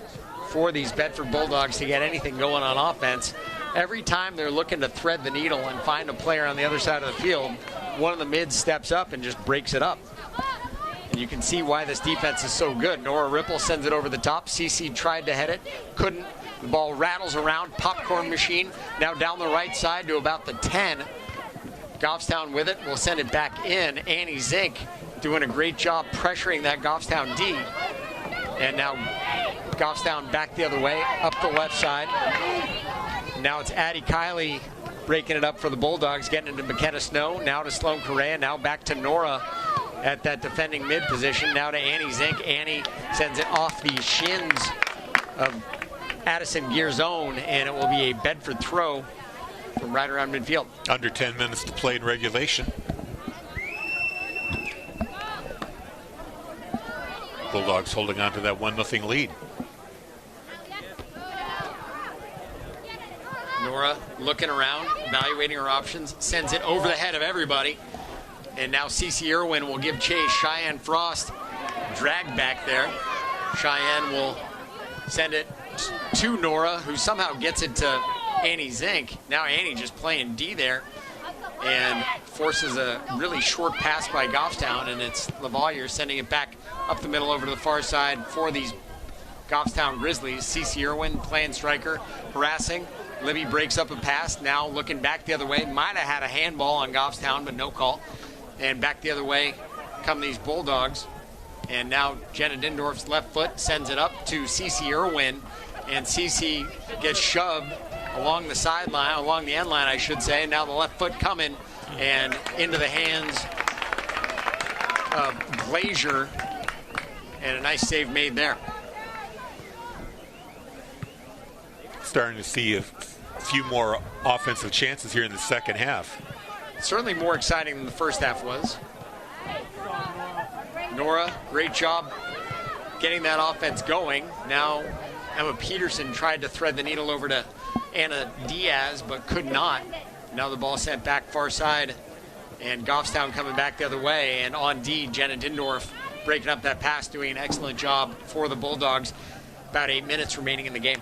for these Bedford Bulldogs to get anything going on offense. Every time they're looking to thread the needle and find a player on the other side of the field, one of the mids steps up and just breaks it up. And you can see why this defense is so good. Nora Ripple sends it over the top. CC tried to head it, couldn't. The ball rattles around, popcorn machine. Now down the right side to about the 10. Goffstown with it, will send it back in. Annie Zink doing a great job pressuring that Goffstown D. And now Goffstown back the other way, up the left side. Now it's Addie Kiley breaking it up for the Bulldogs, getting into McKenna Snow. Now to Sloan Correa, now back to Nora at that defending mid position. Now to Annie Zink. Annie sends it off the shins of Addison Gearzone, and it will be a Bedford throw from right around midfield.
Under 10 minutes to play in regulation. Bulldogs holding on to that 1-0 lead.
Nora looking around, evaluating her options, sends it over the head of everybody. And now CeCe Irwin will give chase. Cheyenne Frost dragged back there. Cheyenne will send it to Nora, who somehow gets it to Annie Zink. Now Annie just playing D there and forces a really short pass by Goffstown, and it's Lavalier sending it back up the middle over to the far side for these Goffstown Grizzlies. CeCe Irwin playing striker, harassing. Libby breaks up a pass, now looking back the other way. Might have had a handball on Goffstown, but no call. And back the other way come these Bulldogs. And now Jenna Dindorf's left foot sends it up to CeCe Irwin. And CeCe gets shoved along the sideline, along the end line, I should say. And now the left foot coming and into the hands of Glazier. And a nice save made there.
Starting to see if few more offensive chances here in the second half.
Certainly more exciting than the first half was. Nora, great job getting that offense going. Now Emma Peterson tried to thread the needle over to Anna Diaz, but could not. Now the ball sent back far side, and Goffstown coming back the other way. And on D, Jenna Dindorf breaking up that pass, doing an excellent job for the Bulldogs. About 8 minutes remaining in the game.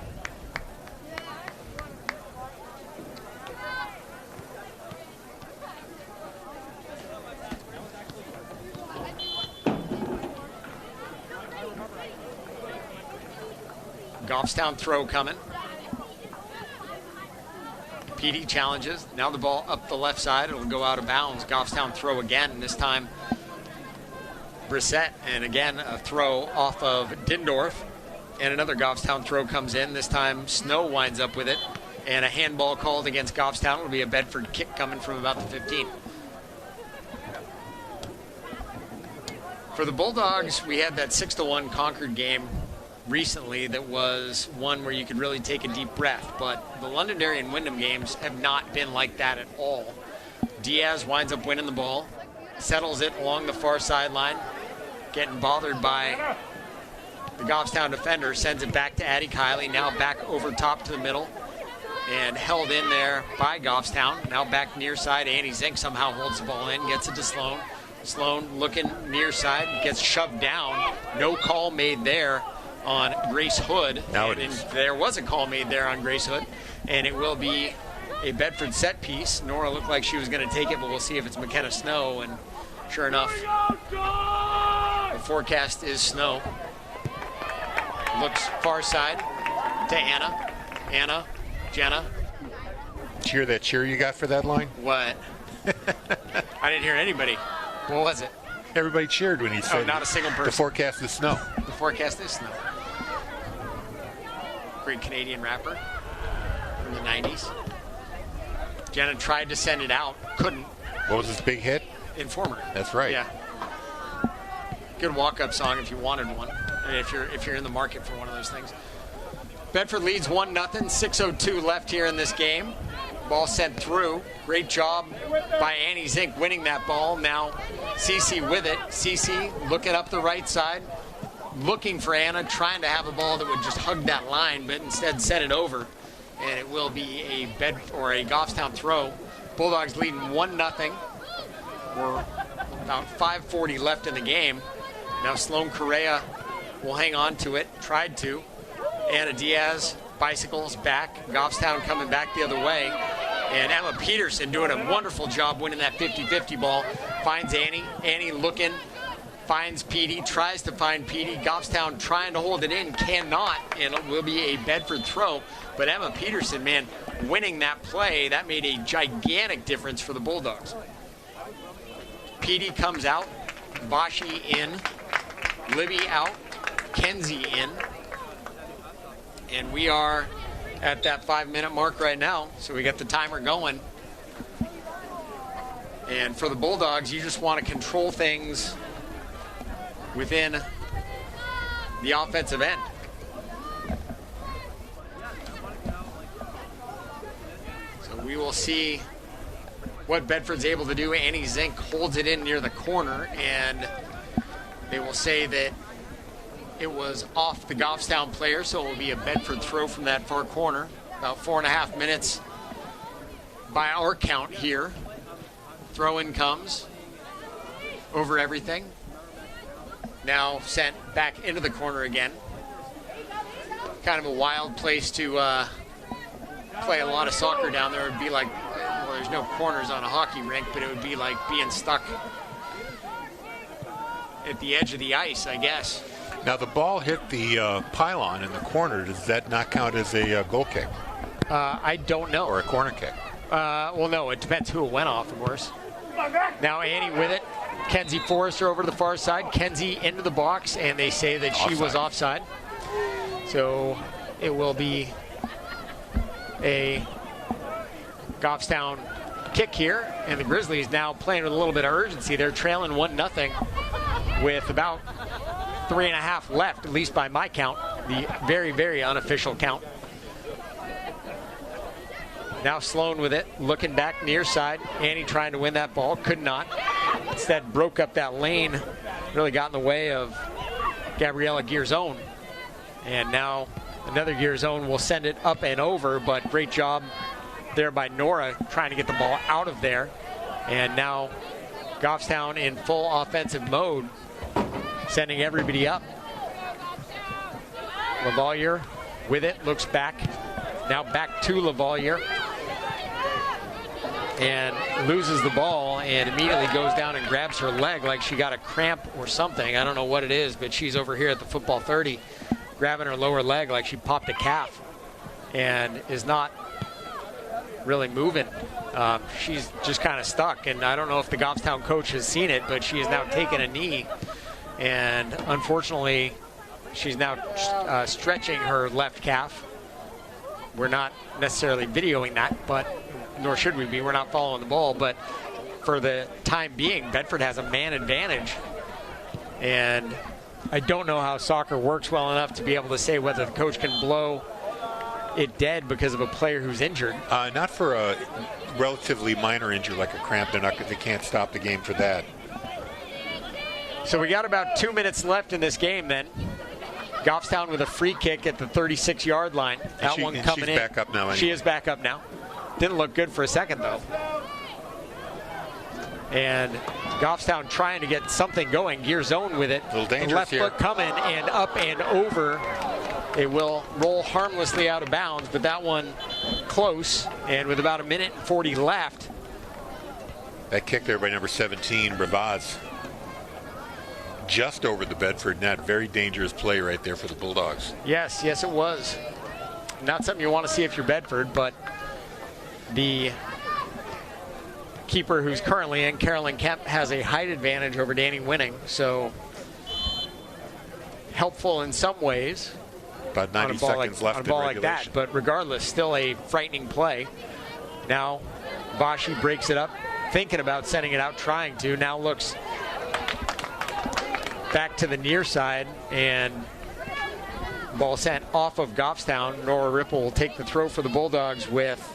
Goffstown throw coming. PD challenges. Now the ball up the left side. It'll go out of bounds. Goffstown throw again, and this time Brissett. And again, a throw off of Dindorf. And another Goffstown throw comes in. This time Snow winds up with it. And a handball called against Goffstown. It'll be a Bedford kick coming from about the 15. For the Bulldogs, we had that 6-1 Concord game recently that was one where you could really take a deep breath, but the Londonderry and Wyndham games have not been like that at all. Diaz winds up winning the ball, settles it along the far sideline, getting bothered by the Goffstown defender, sends it back to Addie Kiley, now back over top to the middle, and held in there by Goffstown. Now back near side, Annie Zink somehow holds the ball in, gets it to Sloan. Sloan looking near side, gets shoved down, no call made there on Grace Hood.
Now
and
it is.
there was a call made there on Grace Hood, and it will be a Bedford set piece. Nora looked like she was going to take it, but we'll see if it's McKenna Snow, and sure enough, the forecast is snow. Looks far side to Anna. Anna, Jenna.
Cheer that cheer you got for that line?
What? I didn't hear anybody. What was it?
Everybody cheered when he said
not a single person.
The forecast is snow.
The forecast is snow. Great Canadian rapper from the 90s. Jenna tried to send it out, couldn't.
What was his big hit?
Informer.
That's right.
Yeah. Good walk-up song if you wanted one. I mean, if you're in the market for one of those things. Bedford leads 1-0. 6:02 left here in this game. Ball sent through. Great job by Annie Zink winning that ball. Now Cece with it. Cece looking up the right side, looking for Anna, trying to have a ball that would just hug that line, but instead sent it over. And it will be a Goffstown throw. Bulldogs leading 1-0. We're about 5:40 left in the game. Now Sloan Correa will hang on to it. Tried to. Anna Diaz bicycles back. Goffstown coming back the other way. And Emma Peterson doing a wonderful job winning that 50-50 ball. Finds Annie. Annie looking. Finds Petey. Tries to find Petey. Goffstown trying to hold it in. Cannot. And it will be a Bedford throw. But Emma Peterson, man, winning that play, that made a gigantic difference for the Bulldogs. Petey comes out. Bashi in. Libby out. Kenzie in. And we are at that 5-minute mark right now. So we got the timer going. And for the Bulldogs, you just want to control things within the offensive end. So we will see what Bedford's able to do. Annie Zink holds it in near the corner, and they will say that it was off the Goffstown player, so it will be a Bedford throw from that far corner. About 4.5 minutes by our count here. Throw in comes over everything. Now sent back into the corner again. Kind of a wild place to play a lot of soccer down there. It would be like, well, there's no corners on a hockey rink, but it would be like being stuck at the edge of the ice, I guess.
Now the ball hit the pylon in the corner. Does that not count as a goal kick?
I don't know.
Or a corner kick?
Well, no, it depends who it went off, of course. Now Annie with it. Kenzie Forrester over to the far side. Kenzie into the box, and they say that she was offside. So it will be a Goffstown kick here, and the Grizzlies now playing with a little bit of urgency. They're trailing 1-0 with about 3.5 left, at least by my count, the very, very unofficial count. Now Sloan with it, looking back near side. Annie trying to win that ball, could not. Instead broke up that lane, really got in the way of Gabriella Gearzone. And now another Gearzone will send it up and over, but great job there by Nora trying to get the ball out of there. And now Goffstown in full offensive mode, sending everybody up. Lavalier with it, looks back. Now back to Lavalier. And loses the ball and immediately goes down and grabs her leg like she got a cramp or something. I don't know what it is, but she's over here at the football 30 grabbing her lower leg like she popped a calf and is not really moving. She's just kind of stuck, and I don't know if the Goffstown coach has seen it, but she has now taken a knee, and unfortunately she's now stretching her left calf. We're not necessarily videoing that, but nor should we be. We're not following the ball, but for the time being, Bedford has a man advantage, and I don't know how soccer works well enough to be able to say whether the coach can blow it dead because of a player who's injured.
Not for a relatively minor injury like a cramp. They can't stop the game for that.
So we got about 2 minutes left in this game then. Goffstown with a free kick at the 36-yard line. That one coming in.
She's back up now. Anyway.
She is back up now. Didn't look good for a second, though. And Goffstown trying to get something going. Gearzone with it.
A little dangerous
the left
here.
foot coming and up and over. It will roll harmlessly out of bounds, but that one close. And with about 1:40 left.
That kick there by number 17, Bravaz. Just over the Bedford net. Very dangerous play right there for the Bulldogs.
Yes, yes it was. Not something you want to see if you're Bedford, but the keeper who's currently in, Carolyn Kemp, has a height advantage over Danny Winning, so helpful in some ways.
About 90 seconds left
on a ball
in
like
regulation.
that, but regardless, still a frightening play. Now Vashi breaks it up, thinking about sending it out, trying to. Now looks back to the near side, and ball sent off of Goffstown. Nora Ripple will take the throw for the Bulldogs with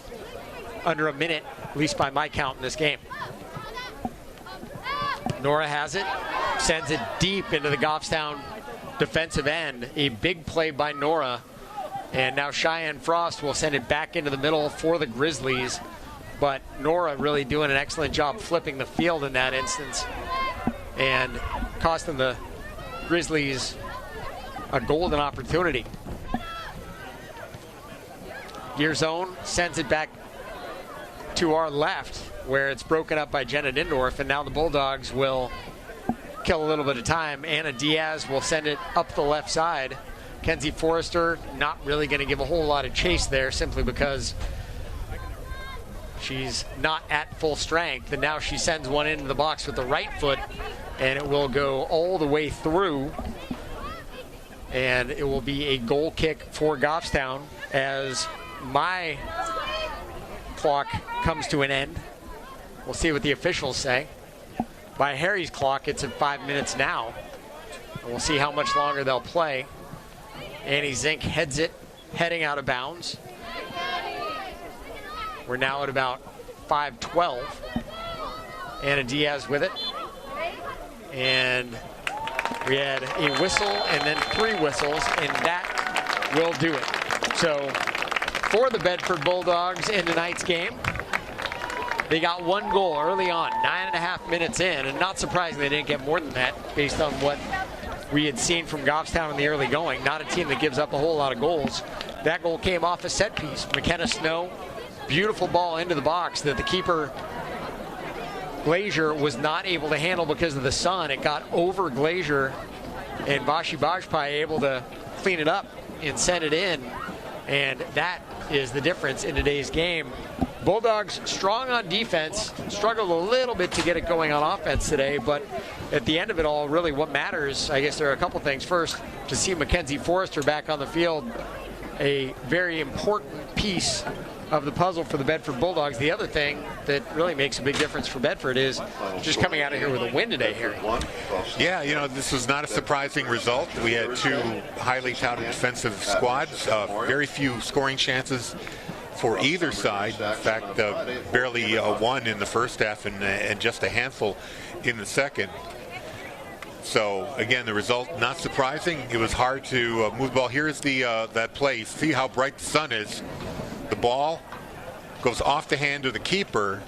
under a minute, at least by my count, in this game. Nora has it, sends it deep into the Goffstown defensive end. A big play by Nora, and now Cheyenne Frost will send it back into the middle for the Grizzlies, but Nora really doing an excellent job flipping the field in that instance and costing the Grizzlies a golden opportunity. Gearzone sends it back to our left, where it's broken up by Jenna Dindorf, and now the Bulldogs will kill a little bit of time. Anna Diaz will send it up the left side. Kenzie Forrester not really going to give a whole lot of chase there, simply because she's not at full strength, and now she sends one into the box with the right foot, and it will go all the way through, and it will be a goal kick for Goffstown as my clock comes to an end. We'll see what the officials say. By Harry's clock, it's at 5 minutes now. And we'll see how much longer they'll play. Annie Zink heads it, heading out of bounds. We're now at about 5:12. Anna Diaz with it. And we had a whistle and then 3 whistles, and that will do it. So for the Bedford Bulldogs in tonight's game, they got 1 goal early on, 9.5 minutes in, and not surprising they didn't get more than that based on what we had seen from Goffstown in the early going. Not a team that gives up a whole lot of goals. That goal came off a set piece. McKenna Snow, beautiful ball into the box that the keeper Glazier was not able to handle because of the sun. It got over Glazier, and Vashi Bajpai able to clean it up and send it in, and that is the difference in today's game. Bulldogs strong on defense, struggled a little bit to get it going on offense today, but at the end of it all, really what matters, I guess there are a couple things. First, to see Mackenzie Forrester back on the field, a very important piece of the puzzle for the Bedford Bulldogs. The other thing that really makes a big difference for Bedford is just coming out of here with a win today, Harry.
Yeah, you know, this was not a surprising result. We had 2 highly touted defensive squads, very few scoring chances for either side. In fact, barely one in the first half and just a handful in the second. So again, the result not surprising. It was hard to move the ball. Here's the that play. See how bright the sun is. The ball goes off the hand of the keeper,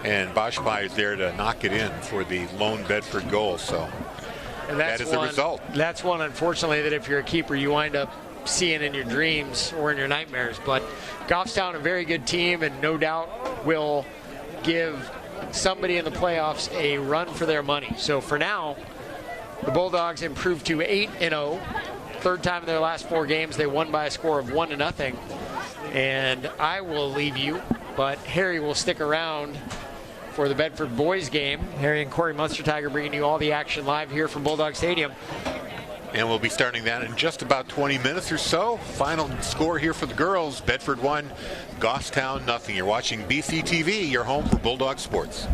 and Bashbai is there to knock it in for the lone Bedford goal. So
and
that is the result.
That's one, unfortunately, that if you're a keeper, you wind up seeing in your dreams or in your nightmares. But Goffstown, a very good team, and no doubt will give somebody in the playoffs a run for their money. So for now, the Bulldogs improved to 8-0. Third time in their last 4 games, they won by a score of 1-0. And I will leave you, but Harry will stick around for the Bedford boys game. Harry and Corey Munster-Tiger bringing you all the action live here from Bulldog Stadium.
And we'll be starting that in just about 20 minutes or so. Final score here for the girls: Bedford 1, Goffstown 0. You're watching BCTV, your home for Bulldog Sports.